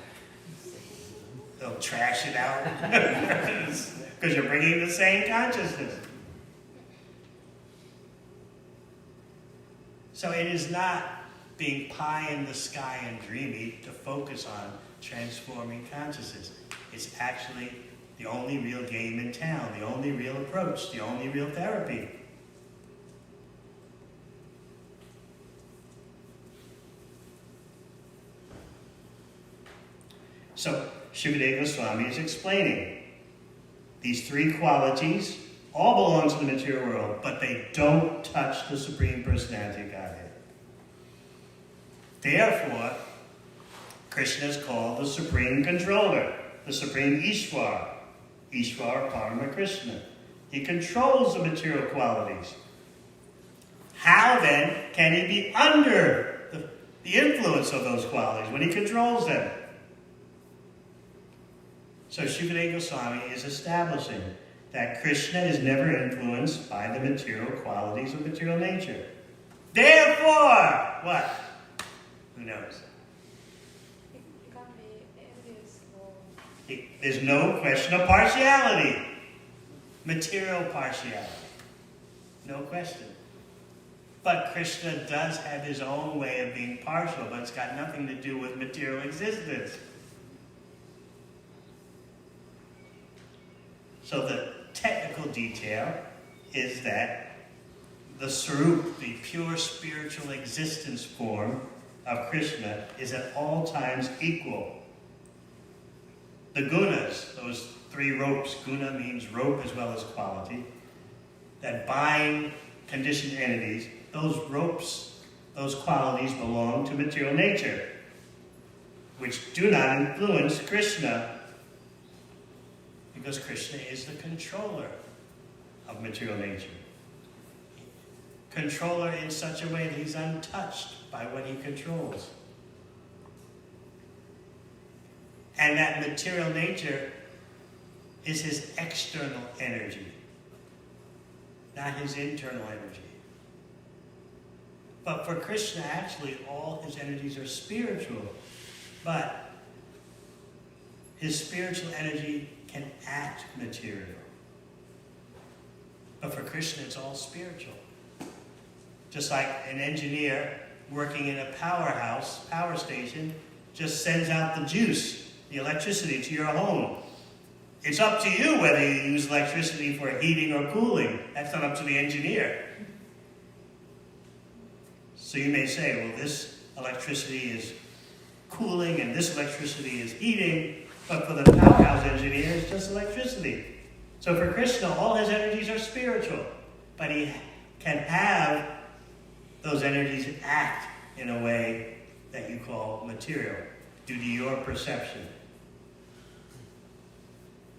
They'll trash it out because you're bringing the same consciousness. So it is not being pie in the sky and dreamy to focus on transforming consciousness. It's actually the only real game in town, the only real approach, the only real therapy. So Shukadeva Swami is explaining these three qualities all belong to the material world, but they don't touch the Supreme Personality of Godhead. Therefore, Krishna is called the Supreme Controller, the Supreme Ishwar, Ishwar Parama Krishna. He controls the material qualities. How then can he be under the influence of those qualities when he controls them? So Shukadeva Goswami is establishing that Krishna is never influenced by the material qualities of material nature. Therefore, what? Who knows? It can't be envious or... There's no question of partiality. Material partiality. No question. But Krishna does have his own way of being partial, but it's got nothing to do with material existence. So the technical detail is that the Sarup, the pure spiritual existence form of Krishna, is at all times equal. The gunas, those three ropes, guna means rope as well as quality, that bind conditioned entities, those ropes, those qualities belong to material nature, which do not influence Krishna, because Krishna is the controller of material nature. Controller in such a way that he's untouched by what he controls. And that material nature is his external energy, not his internal energy. But for Krishna, actually, all his energies are spiritual. But his spiritual energy can act material. But for Krishna, it's all spiritual. Just like an engineer working in a power station, just sends out the juice, the electricity to your home. It's up to you whether you use electricity for heating or cooling. That's not up to the engineer. So you may say, well, this electricity is cooling and this electricity is heating, but for the powerhouse engineer, it's just electricity. So for Krishna, all his energies are spiritual, but he can have those energies act in a way that you call material, due to your perception.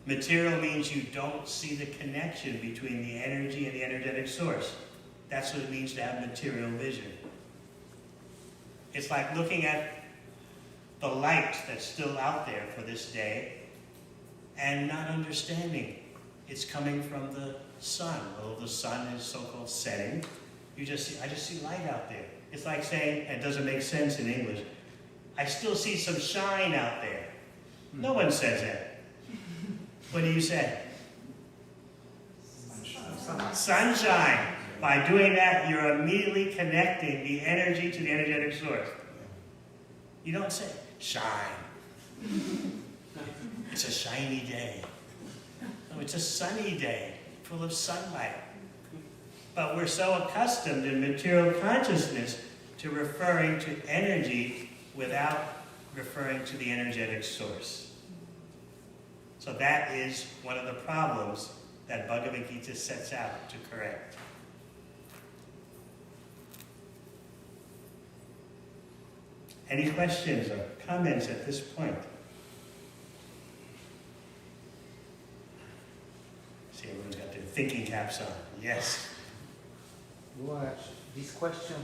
Material means you don't see the connection between the energy and the energetic source. That's what it means to have material vision. It's like looking at the light that's still out there for this day and not understanding it's coming from the sun. Although the sun is so-called setting, I just see light out there. It's like saying, and it doesn't make sense in English, I still see some shine out there. No one says that. What do you say? Sunshine. By doing that, you're immediately connecting the energy to the energetic source. You don't say, shine. It's a shiny day. No, it's a sunny day, full of sunlight. But we're so accustomed in material consciousness to referring to energy without referring to the energetic source. So that is one of the problems that Bhagavad Gita sets out to correct. Any questions or comments at this point? See, everyone's got their thinking caps on. Yes. Maharaj, this question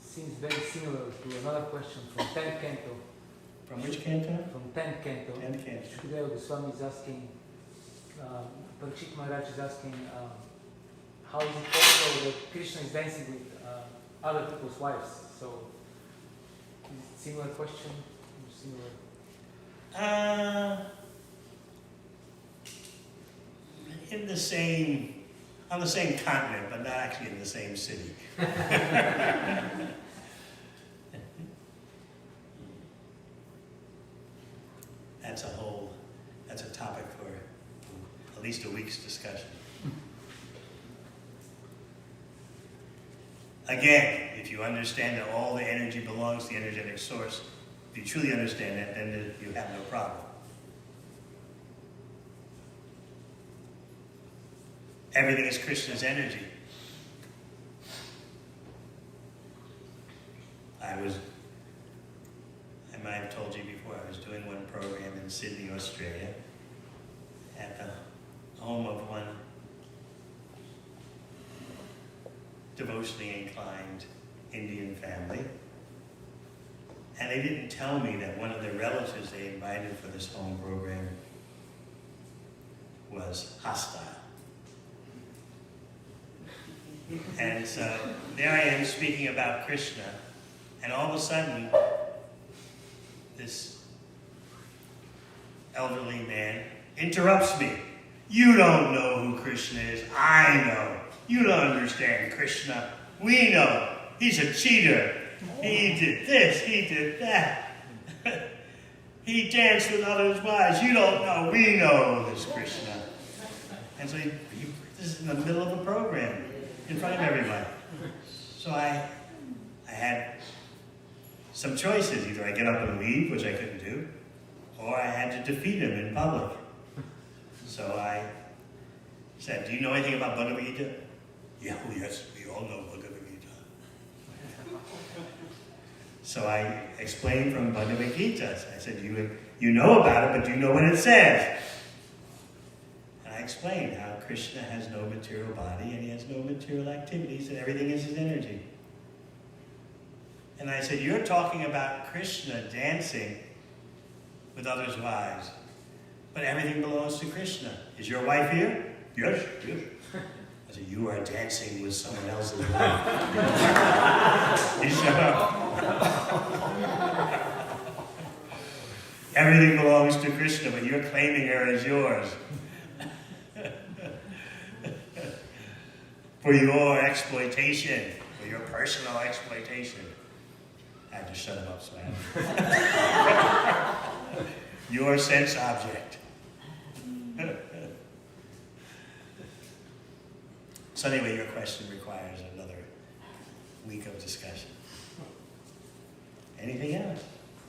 seems very similar to another question from 10th canto. From which canto? From 10th canto. 10th canto. Shukadeva Swami is asking, Parikshit Maharaj is asking, how is it possible that Krishna is dancing with other people's wives? So, is it similar question? Similar? On the same continent, but not actually in the same city. That's a topic for at least a week's discussion. Again, if you understand that all the energy belongs to the energetic source, if you truly understand that, then you have no problem. Everything is Krishna's energy. I might have told you before, I was doing one program in Sydney, Australia, at the home of one devotionally inclined Indian family. And they didn't tell me that one of the relatives they invited for this home program was hostile. And so there I am speaking about Krishna, and all of a sudden, this elderly man interrupts me. You don't know who Krishna is. I know. You don't understand Krishna. We know. He's a cheater. He did this. He did that. He danced with others' wives. You don't know. We know this Krishna. And so this is in the middle of a program, in front of everybody. So I had some choices. Either I get up and leave, which I couldn't do, or I had to defeat him in public. So I said, do you know anything about Bhagavad Gita? Yeah, oh yes, we all know Bhagavad Gita. So I explained from Bhagavad Gita. I said, you know about it, but do you know what it says? And I explained how Krishna has no material body and he has no material activities and everything is his energy. And I said, you're talking about Krishna dancing with others' wives. But everything belongs to Krishna. Is your wife here? Yes, yes. I said, you are dancing with someone else's wife. He shut up. Everything belongs to Krishna, but you're claiming her as yours. For your exploitation, for your personal exploitation. I had to shut him up, Swami. Your sense object. So anyway, your question requires another week of discussion. Anything else?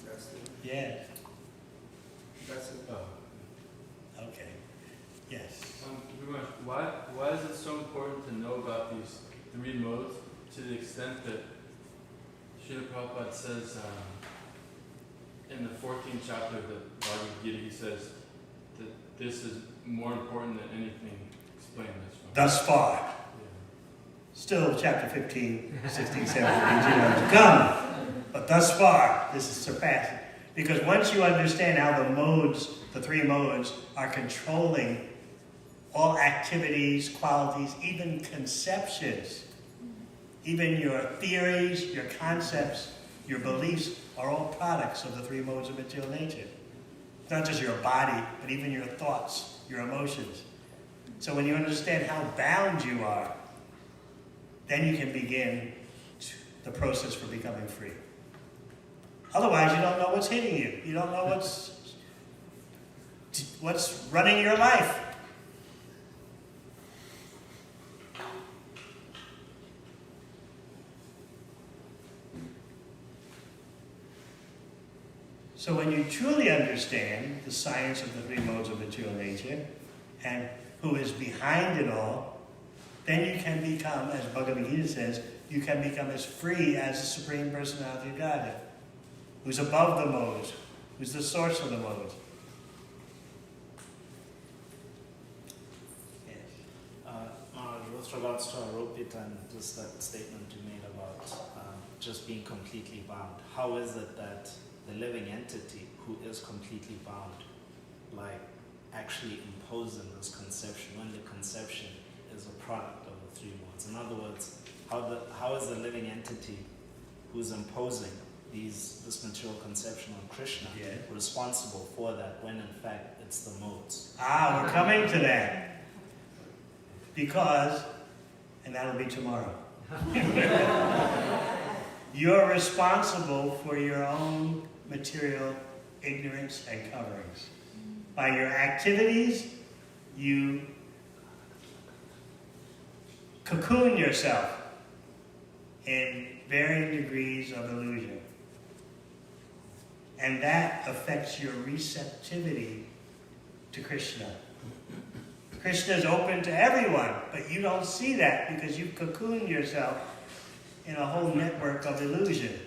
That's it. Yeah. That's it. Oh. Okay. Yes. Pretty much, why is it so important to know about these three modes to the extent that Srila Prabhupada says in the 14th chapter of the Bhagavad Gita, he says that this is more important than anything explained in this one. Thus far. Yeah. Still chapter 15, 16, 17, 18 to come. But thus far, this is surpassing. Because once you understand how the modes, the three modes, are controlling all activities, qualities, even conceptions, even your theories, your concepts, your beliefs are all products of the three modes of material nature. It's not just your body, but even your thoughts, your emotions. So when you understand how bound you are, then you can begin the process for becoming free. Otherwise, you don't know what's hitting you. You don't know what's running your life. So when you truly understand the science of the three modes of material nature and who is behind it all, then you can become, as Bhagavad Gita says, you can become as free as the Supreme Personality of Godhead, who's above the modes, who's the source of the modes. Yes. With regards to Aropita and just that statement you made about just being completely bound, how is it that the living entity who is completely bound, like actually imposing this conception when the conception is a product of the three modes? In other words, how is the living entity who's imposing this material conception on Krishna responsible for that when in fact it's the modes? We're coming to that. Because, and that'll be tomorrow, you're responsible for your own material ignorance and coverings. By your activities, you cocoon yourself in varying degrees of illusion. And that affects your receptivity to Krishna. Krishna is open to everyone, but you don't see that because you've cocooned yourself in a whole network of illusion.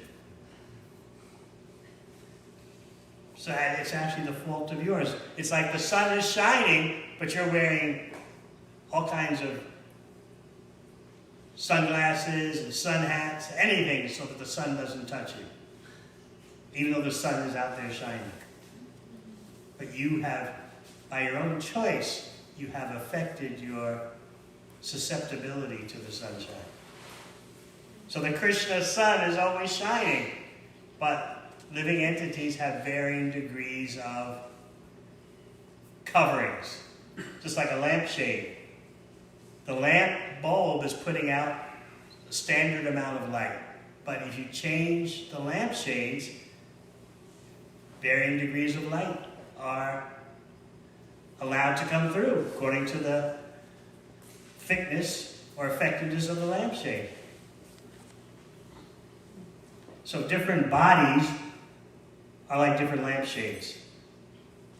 So it's actually the fault of yours. It's like the sun is shining, but you're wearing all kinds of sunglasses and sun hats, anything so that the sun doesn't touch you. Even though the sun is out there shining. But you have, by your own choice, you have affected your susceptibility to the sunshine. So the Krishna sun is always shining, but living entities have varying degrees of coverings, just like a lampshade. The lamp bulb is putting out a standard amount of light, but if you change the lampshades, varying degrees of light are allowed to come through according to the thickness or effectiveness of the lampshade. So different bodies are like different lampshades.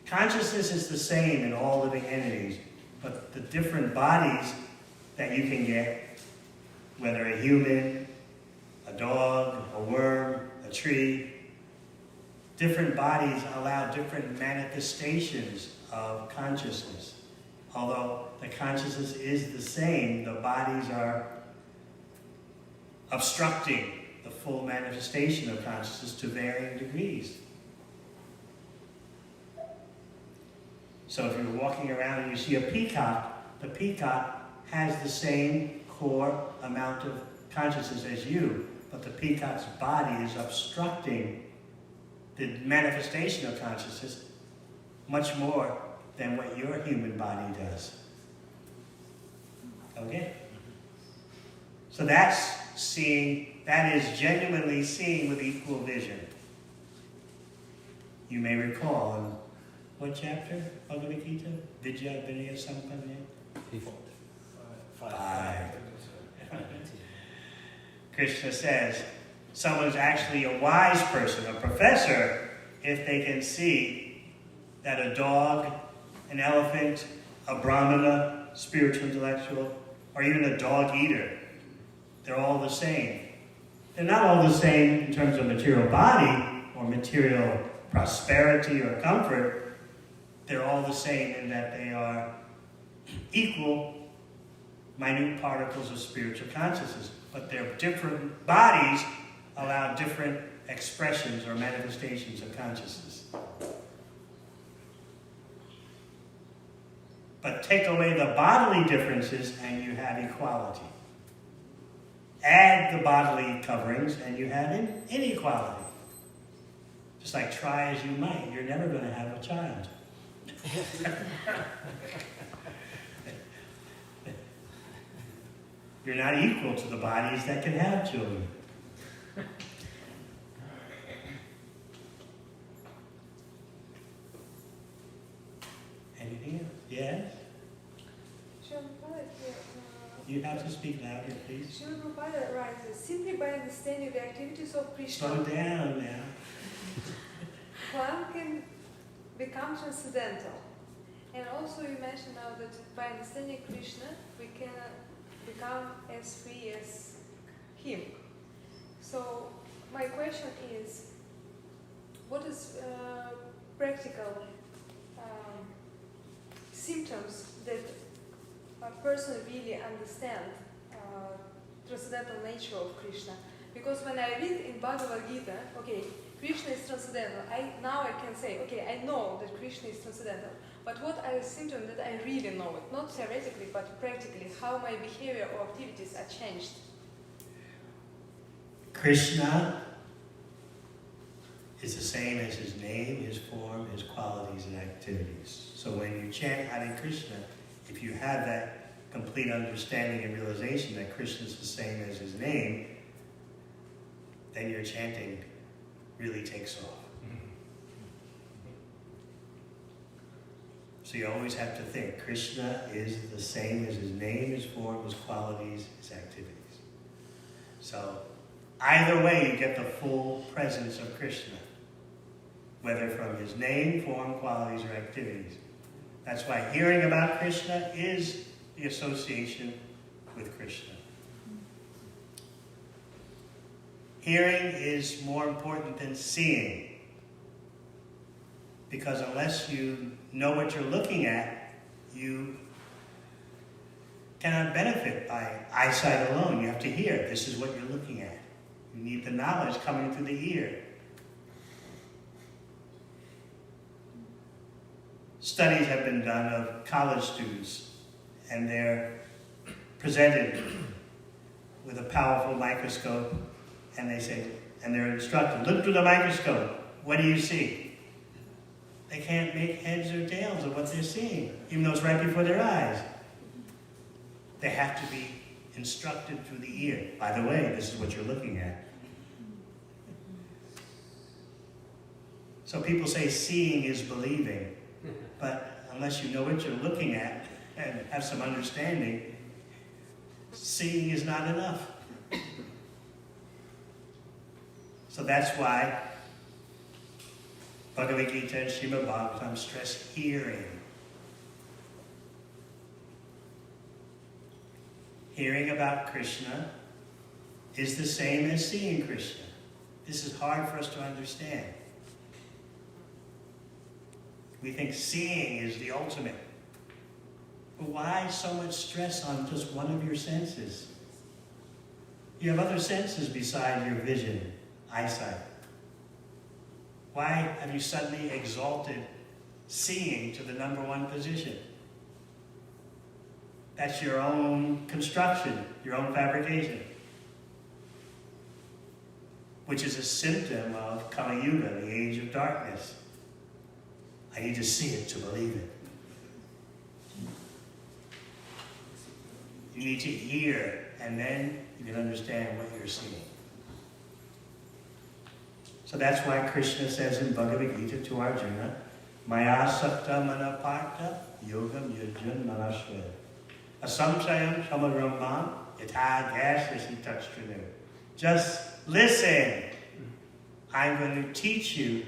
Consciousness is the same in all living entities, but the different bodies that you can get, whether a human, a dog, a worm, a tree, different bodies allow different manifestations of consciousness. Although the consciousness is the same, the bodies are obstructing the full manifestation of consciousness to varying degrees. So if you're walking around and you see a peacock, the peacock has the same core amount of consciousness as you, but the peacock's body is obstructing the manifestation of consciousness much more than what your human body does. Okay? So that's seeing, that is genuinely seeing with equal vision. You may recall in what chapter? Bhagavad Gita? Vidya Vinaya Sampanya? 5. Krishna says, someone is actually a wise person, a professor, if they can see that a dog, an elephant, a brahmana, spiritual intellectual, or even a dog eater, they're all the same. They're not all the same in terms of material body or material prosperity or comfort. They're all the same in that they are equal minute particles of spiritual consciousness, but their different bodies allow different expressions or manifestations of consciousness. But take away the bodily differences and you have equality. Add the bodily coverings and you have inequality. Just like try as you might, you're never going to have a child. You're not equal to the bodies that can have children. Anything else? Yes? Srila Prabhupada here, You have to speak louder, please. Srila Prabhupada writes that simply by understanding the activities of Krishna, Slow down now. one can become transcendental. And also you mentioned now that by understanding Krishna, we can become as free as him. So my question is, what is practical symptoms that a person really understand transcendental nature of Krishna? Because when I read in Bhagavad Gita, okay, Krishna is transcendental. Now I can say, okay, I know that Krishna is transcendental. But what are the symptoms that I really know it? Not theoretically, but practically, how my behavior or activities are changed. Krishna is the same as his name, his form, his qualities, and activities. So when you chant Hare Krishna, if you have that complete understanding and realization that Krishna is the same as his name, then your chanting really takes off. So you always have to think, Krishna is the same as his name, his form, his qualities, his activities. So either way, you get the full presence of Krishna, whether from his name, form, qualities, or activities. That's why hearing about Krishna is the association with Krishna. Hearing is more important than seeing, because unless you know what you're looking at, you cannot benefit by eyesight alone. You have to hear. This is what you're looking at. You need the knowledge coming through the ear. Studies have been done of college students, and they're presented with a powerful microscope, and they say, and they're instructed, look through the microscope. What do you see? They can't make heads or tails of what they're seeing, even though it's right before their eyes. They have to be instructed through the ear. By the way, this is what you're looking at. So people say seeing is believing, but unless you know what you're looking at and have some understanding, seeing is not enough. So that's why Bhagavad Gita and Srimad Bhagavatam stress hearing. Hearing about Krishna is the same as seeing Krishna. This is hard for us to understand. We think seeing is the ultimate. But why so much stress on just one of your senses? You have other senses besides your vision, eyesight. Why have you suddenly exalted seeing to the number one position. That's your own construction, your own fabrication, which is a symptom of Kali Yuga, the age of darkness. I need to see it to believe it. You need to hear, and then you can understand what you're seeing. So that's why Krishna says in Bhagavad Gita to Arjuna, Maya sakta manaparta yogam yujjan manasvaya. Asamsayam samarambam yatha gasasi takstranu. Just listen. I'm going to teach you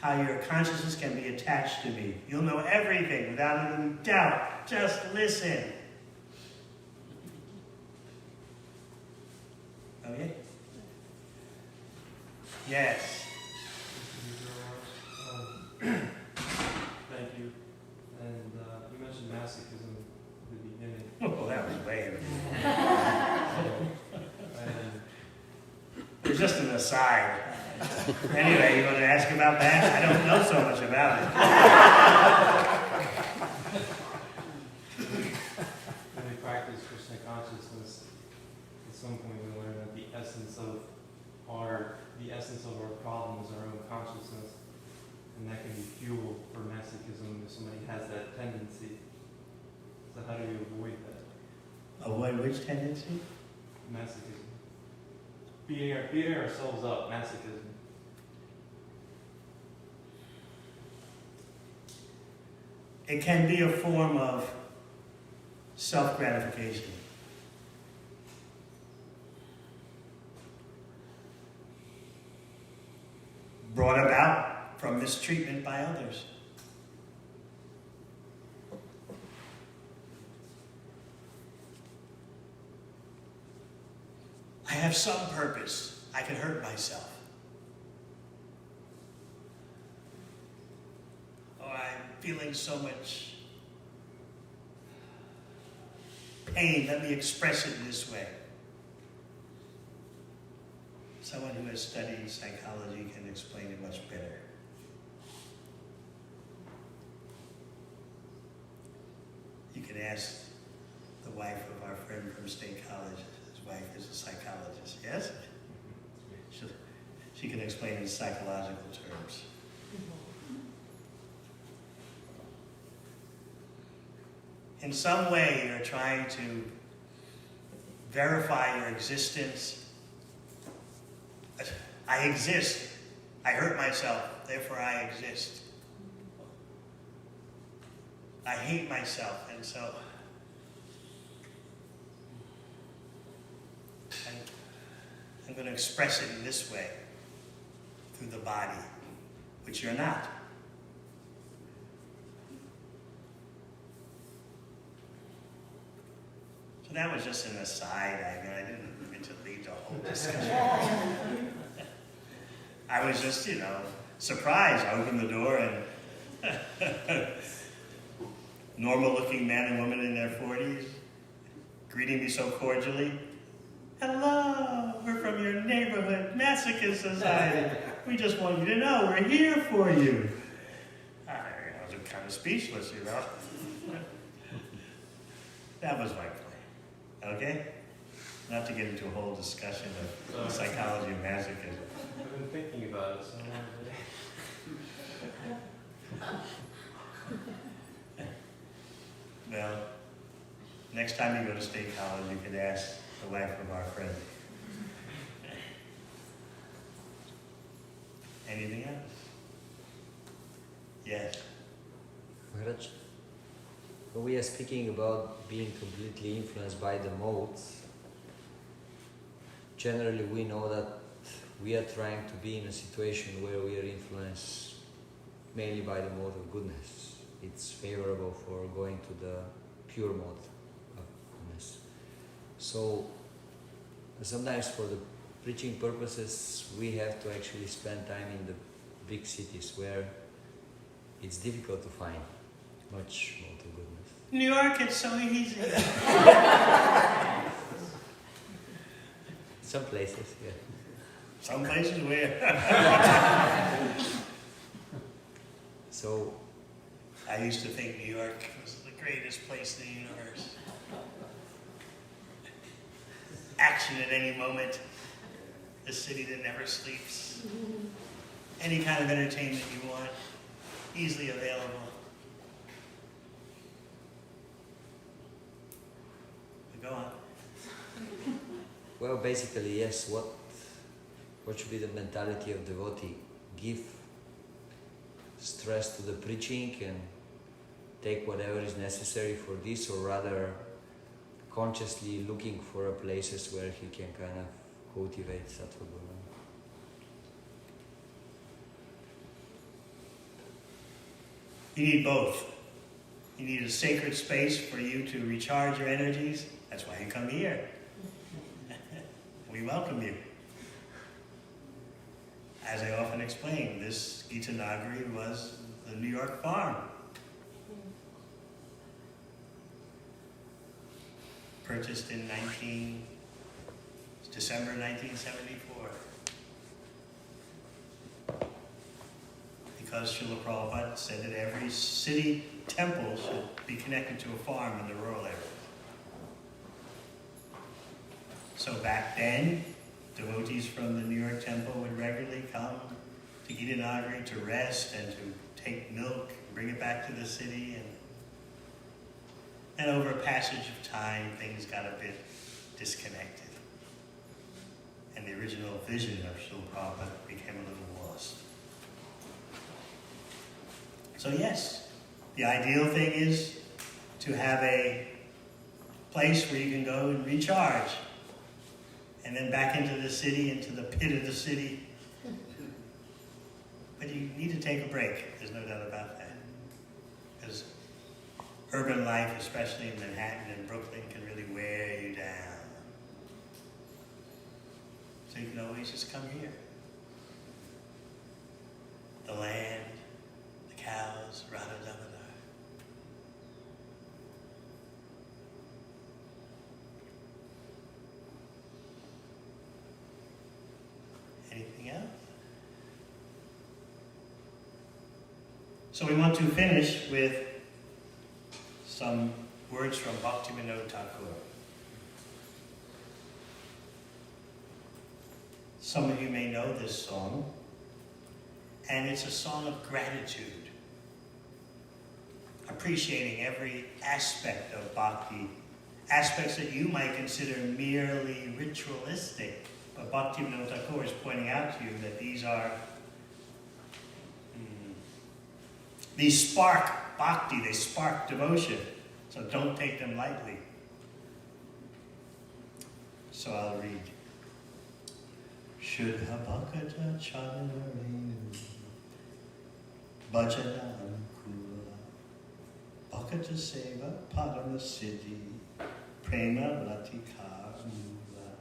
how your consciousness can be attached to me. You'll know everything without any doubt. Just listen. Okay? Yes. Thank you. And you mentioned masochism at the beginning. Oh, that was way over. And It's just an aside. Anyway, you want to ask about that? I don't know so much about it. when we practice Krishna consciousness, at some point we learn that the essence of our problem is our own consciousness, and that can be fuel for masochism if somebody has that tendency. So how do you avoid that? Avoid which tendency? Masochism. Beating ourselves up, masochism. It can be a form of self-gratification. Brought about from mistreatment by others. I have some purpose. I can hurt myself. Oh, I'm feeling so much pain. Let me express it this way. Someone who has studied psychology can explain it much better. You can ask the wife of our friend from State College. His wife is a psychologist, yes? She can explain in psychological terms. In some way, you're trying to verify your existence. I exist. I hurt myself, therefore I exist. I hate myself, and so I'm going to express it in this way, through the body, which you're not. So that was just an aside. I didn't mean to lead the whole discussion. I was just, surprised. I opened the door and normal-looking man and woman in their 40s greeting me so cordially. Hello, we're from your neighborhood masochist society. We just want you to know we're here for you. I was kind of speechless, That was my plan. Okay? Not to get into a whole discussion of the psychology of masochism. I've been thinking about it, so Well, next time you go to State College, you could ask the wife of our friend. Anything else? Yes. Maharaj, when we are speaking about being completely influenced by the modes, generally we know that we are trying to be in a situation where we are influenced mainly by the mode of goodness. It's favorable for going to the pure mode of goodness. So sometimes for the preaching purposes, we have to actually spend time in the big cities where it's difficult to find much mode of goodness. New York, it's so easy. Some places, yeah. Some places where. So I used to think New York was the greatest place in the universe. Action at any moment. The city that never sleeps. Any kind of entertainment you want, easily available. But go on. Well, basically, yes. What should be the mentality of devotee? Give stress to the preaching and take whatever is necessary for this, or rather consciously looking for places where he can kind of cultivate sattva guna. You need both. You need a sacred space for you to recharge your energies. That's why you come here. We welcome you. As I often explain, this Gita Nagari was the New York farm. Purchased in December 1974. Because Srila Prabhupada said that every city temple should be connected to a farm in the rural area. So back then, devotees from the New York temple would regularly come to Gita Nagari to rest and to take milk, bring it back to the city, and over a passage of time, things got a bit disconnected. And the original vision of Srila Prabhupada became a little lost. So yes, the ideal thing is to have a place where you can go and recharge. And then back into the city, into the pit of the city. But you need to take a break, there's no doubt about that. Because urban life, especially in Manhattan and Brooklyn, can really wear you down. So you can always just come here. The land, the cows, Radha Damodar. Anything else? So we want to finish with some words from Bhaktivinoda Thakur. Some of you may know this song, and it's a song of gratitude, appreciating every aspect of bhakti, aspects that you might consider merely ritualistic. But Bhaktivinoda Thakur is pointing out to you that these spark bhakti, they spark devotion. So don't take them lightly. So I'll read. Shuddha Bhakata Charanarenu Bhajana Anukula Bhakata Seva Padama Siddhi Prema Latika Mula.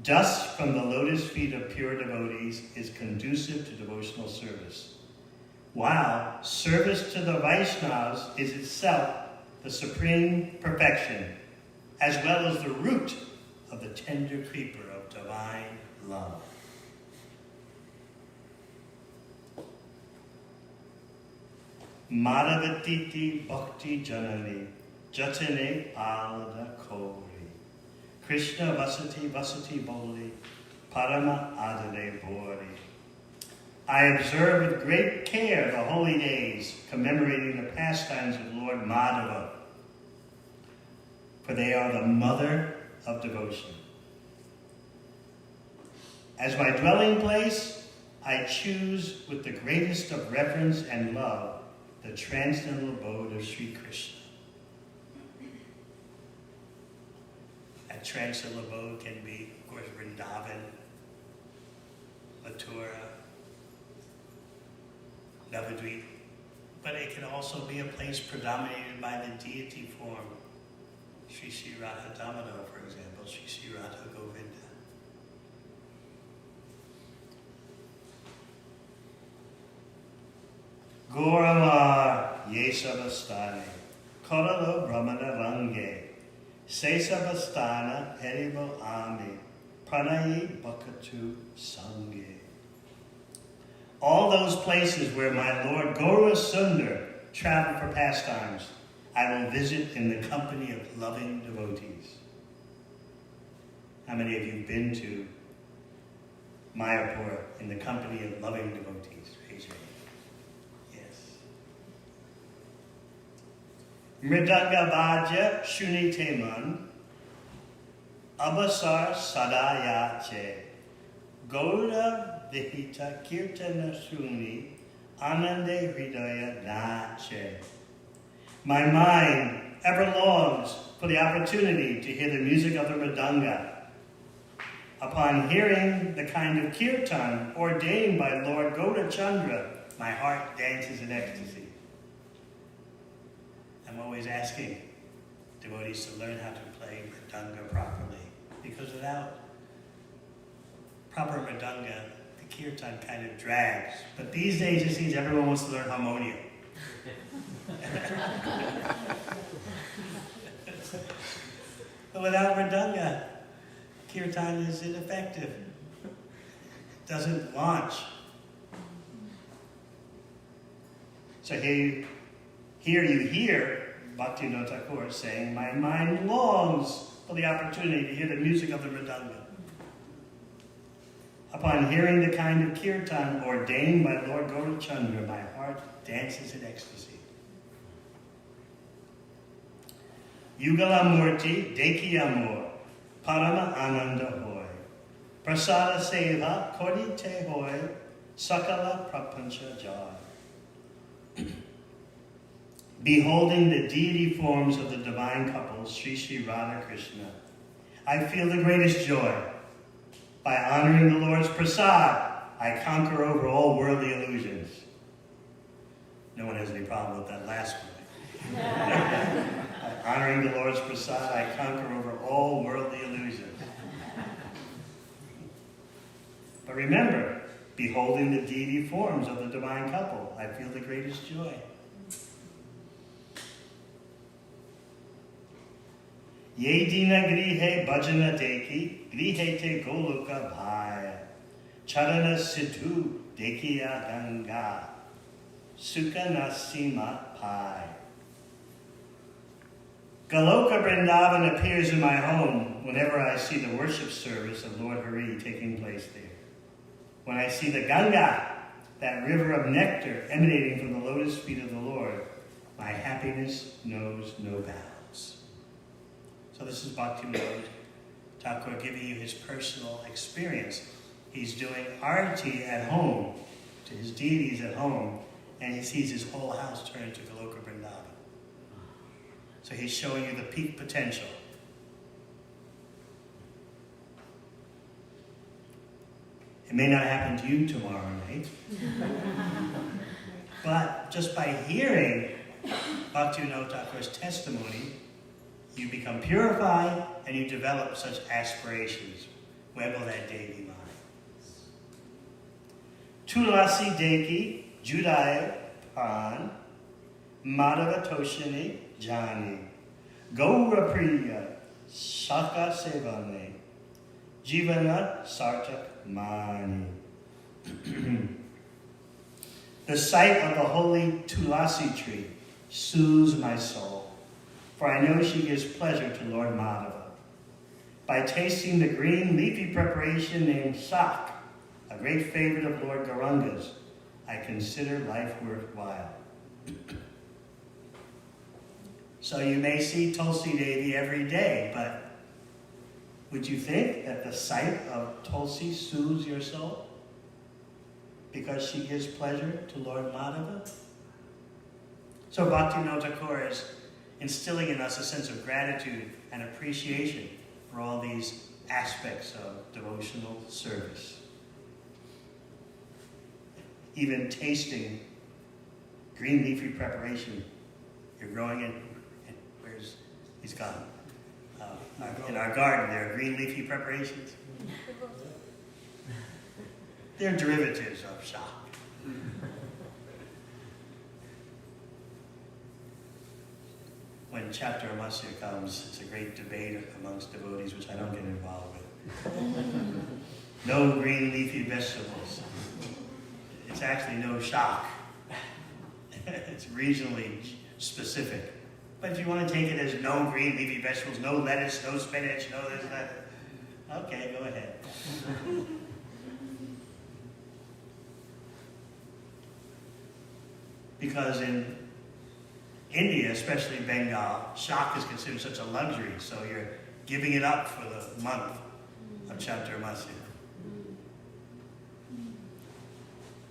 Dust from the lotus feet of pure devotees is conducive to devotional service, while service to the Vaishnavas is itself the supreme perfection, as well as the root of the tender creeper of divine love. Madhavatiti Bhakti Janani Jatane Alada Kori Krishna Vasati Boli Parama Adare Bori. I observe with great care the holy days commemorating the pastimes of Lord Madhava, for they are the mother of devotion. As my dwelling place, I choose with the greatest of reverence and love the transcendental abode of Sri Krishna. That transcendental abode can be, of course, Vrindavan, Mathura, Navadvip, but it can also be a place predominated by the deity form. Sri Sri Radha Damodar, for example, Sri Sri Radha Govinda. Gauramar Yesavastane, Koralo Brahmana Range, Sesavastana Heribo Ami, Pranayi Bhakatu Sange. All those places where my Lord Gaura Sundar traveled for pastimes, I will visit in the company of loving devotees. How many of you have been to Mayapur in the company of loving devotees? Raise your hand. Yes. Mridanga Bhaja Shuniteman Abasar Sadayache Gaura Vihita Kirtana Suni Anande Hridaya Nache. My mind ever longs for the opportunity to hear the music of the mridanga. Upon hearing the kind of kirtan ordained by Lord Gaurachandra, my heart dances in ecstasy. I'm always asking devotees to learn how to play mridanga properly, because without proper mridanga, the kirtan kind of drags. But these days it seems everyone wants to learn harmonium. But without mridanga, kirtan is ineffective. It doesn't launch. So here you hear Bhaktivinoda Thakur saying, my mind longs for the opportunity to hear the music of the mridanga. Upon hearing the kind of kirtan ordained by Lord Gaurachandra, my heart dances in ecstasy. Yugala Murti Deki Amor Parama Ananda Hoy Prasada Seva Kodi Te Hoy Sakala Prapancha Joy. Beholding the deity forms of the divine couples, Sri Sri Radha Krishna, I feel the greatest joy. By honoring the Lord's prasad, I conquer over all worldly illusions. No one has any problem with that last one. By honoring the Lord's prasad, I conquer over all worldly illusions. But remember, beholding the deity forms of the divine couple, I feel the greatest joy. Ye dina grihe bhajana deki, grihe te goluka bhaya, charana siddhu dekiya ganga, sukha nasima pai. Goloka Vrindavan appears in my home whenever I see the worship service of Lord Hari taking place there. When I see the Ganga, that river of nectar emanating from the lotus feet of the Lord, my happiness knows no bounds. So this is Bhaktivinoda Thakur giving you his personal experience. He's doing arati at home, to his deities at home, and he sees his whole house turn into Goloka Vrindavan. So he's showing you the peak potential. It may not happen to you tomorrow night, but just by hearing Bhaktivinoda Thakur's testimony, you become purified and you develop such aspirations. When will that day be mine? Tulasi Deki, Judaya Pan, Madhava Toshini Jani, Gaura Priya, Shaka Sevane, Jivana Sartak Mani. The sight of the holy Tulasi tree soothes my soul, for I know she gives pleasure to Lord Madhava. By tasting the green leafy preparation named Sak, a great favorite of Lord Gauranga's, I consider life worthwhile. So you may see Tulsi Devi every day, but would you think that the sight of Tulsi soothes your soul because she gives pleasure to Lord Madhava? So Bhaktivinoda Thakur is instilling in us a sense of gratitude and appreciation for all these aspects of devotional service. Even tasting green leafy preparation. You're growing in, he's gone. In our garden, there are green leafy preparations. They're derivatives of shak. When chapter Amasya comes, it's a great debate amongst devotees, which I don't get involved with. No green leafy vegetables. It's actually no shock. It's regionally specific. But if you want to take it as no green leafy vegetables, no lettuce, no spinach, no this, that, okay, go ahead. Because in India, especially Bengal, shak is considered such a luxury, so you're giving it up for the month of Chaturmasya.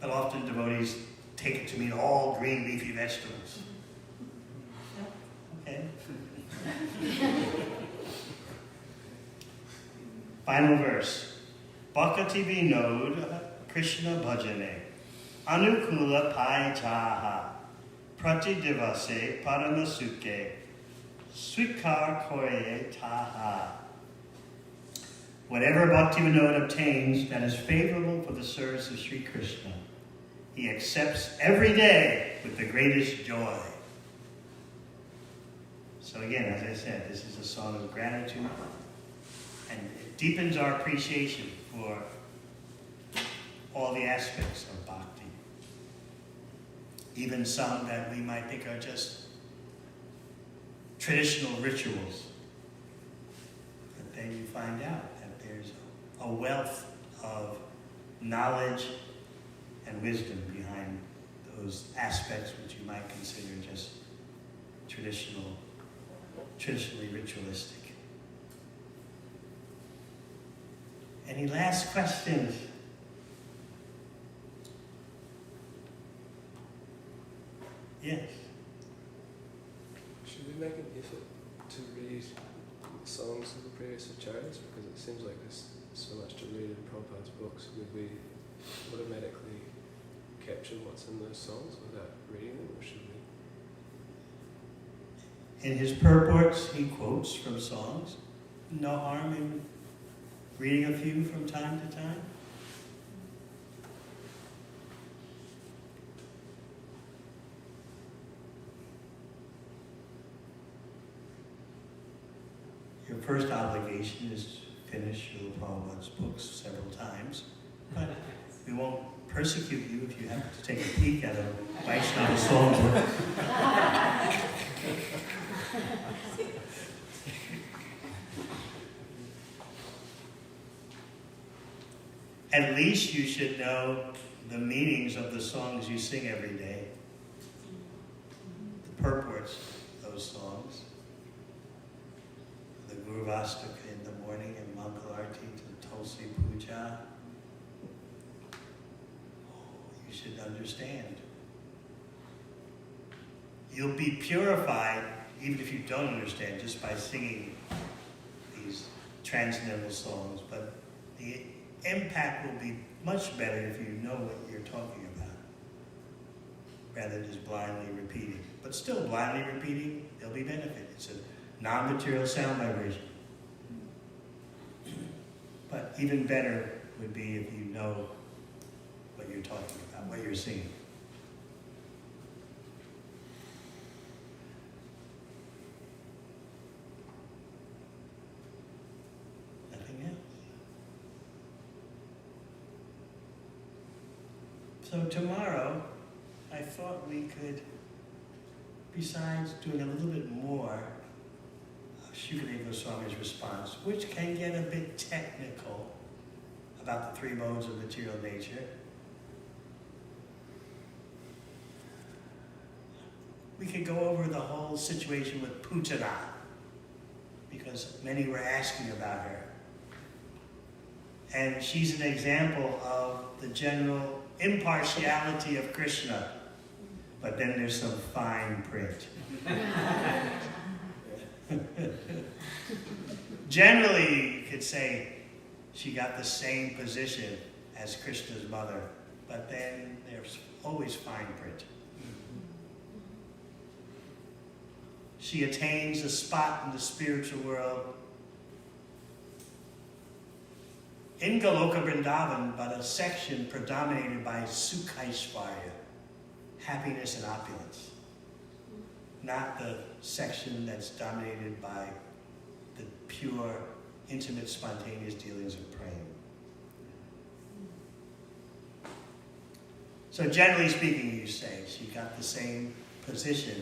But often devotees take it to mean all green leafy vegetables. Okay. Final verse. Bhakti vinod Krishna bhajane anukula pai chaha pratidivase paramasuke swikar koye taha. Whatever Bhakti vinod obtains that is favorable for the service of Sri Krishna, he accepts every day with the greatest joy. So again, as I said, this is a song of gratitude, and it deepens our appreciation for all the aspects of bhakti. Even some that we might think are just traditional rituals. But then you find out that there's a wealth of knowledge and wisdom behind those aspects which you might consider just traditionally ritualistic. Any last questions? Yes. Should we make an effort to read the songs of the previous acharyas? Because it seems like there's so much to read in Prabhupada's books. Would we automatically capture what's in those songs without reading them, or should we? In his purports, he quotes from songs. No harm in reading a few from time to time. Your first obligation is to finish Srila Prabhupada's books several times, but we won't persecute you if you happen to take a peek at a Vaishnava songbook. At least you should know the meanings of the songs you sing every day, the purports of those songs, the Gurvastaka in the morning and Mangalarti to Tulsi Puja. You should understand. You'll be purified, even if you don't understand, just by singing these transcendental songs, but the impact will be much better if you know what you're talking about, rather than just blindly repeating. But still, blindly repeating, there'll be benefit. It's a non-material sound vibration. But even better would be if you know what you're talking about, what you're singing. Nothing else. So tomorrow, I thought we could, besides doing a little bit more of Shukadeva Goswami's response, which can get a bit technical about the three modes of material nature, we could go over the whole situation with Putana, because many were asking about her. And she's an example of the general impartiality of Krishna. But then there's some fine print. Generally, you could say she got the same position as Krishna's mother, but then there's always fine print. She attains a spot in the spiritual world in Goloka Vrindavan, but a section predominated by Sukhaishvarya, happiness and opulence, not the section that's dominated by the pure, intimate, spontaneous dealings of prema. So generally speaking, you say, she got the same position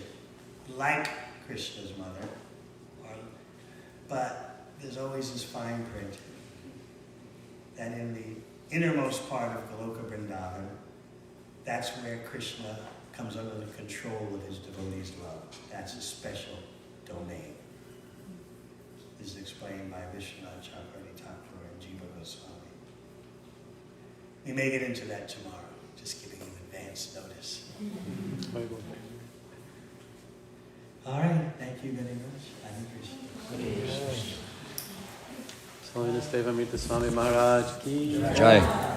like Krishna's mother, but there's always this fine print that in the innermost part of Goloka Vrindavan, that's where Krishna comes under the control of his devotees' love. That's a special domain. This is explained by Vishwanath Chakravarti Thakur and Jiva Goswami. We may get into that tomorrow, just giving you advance notice. All right, thank you very much. Hare Krishna. Holiness Devamrita Swami Maharaj ki Jai.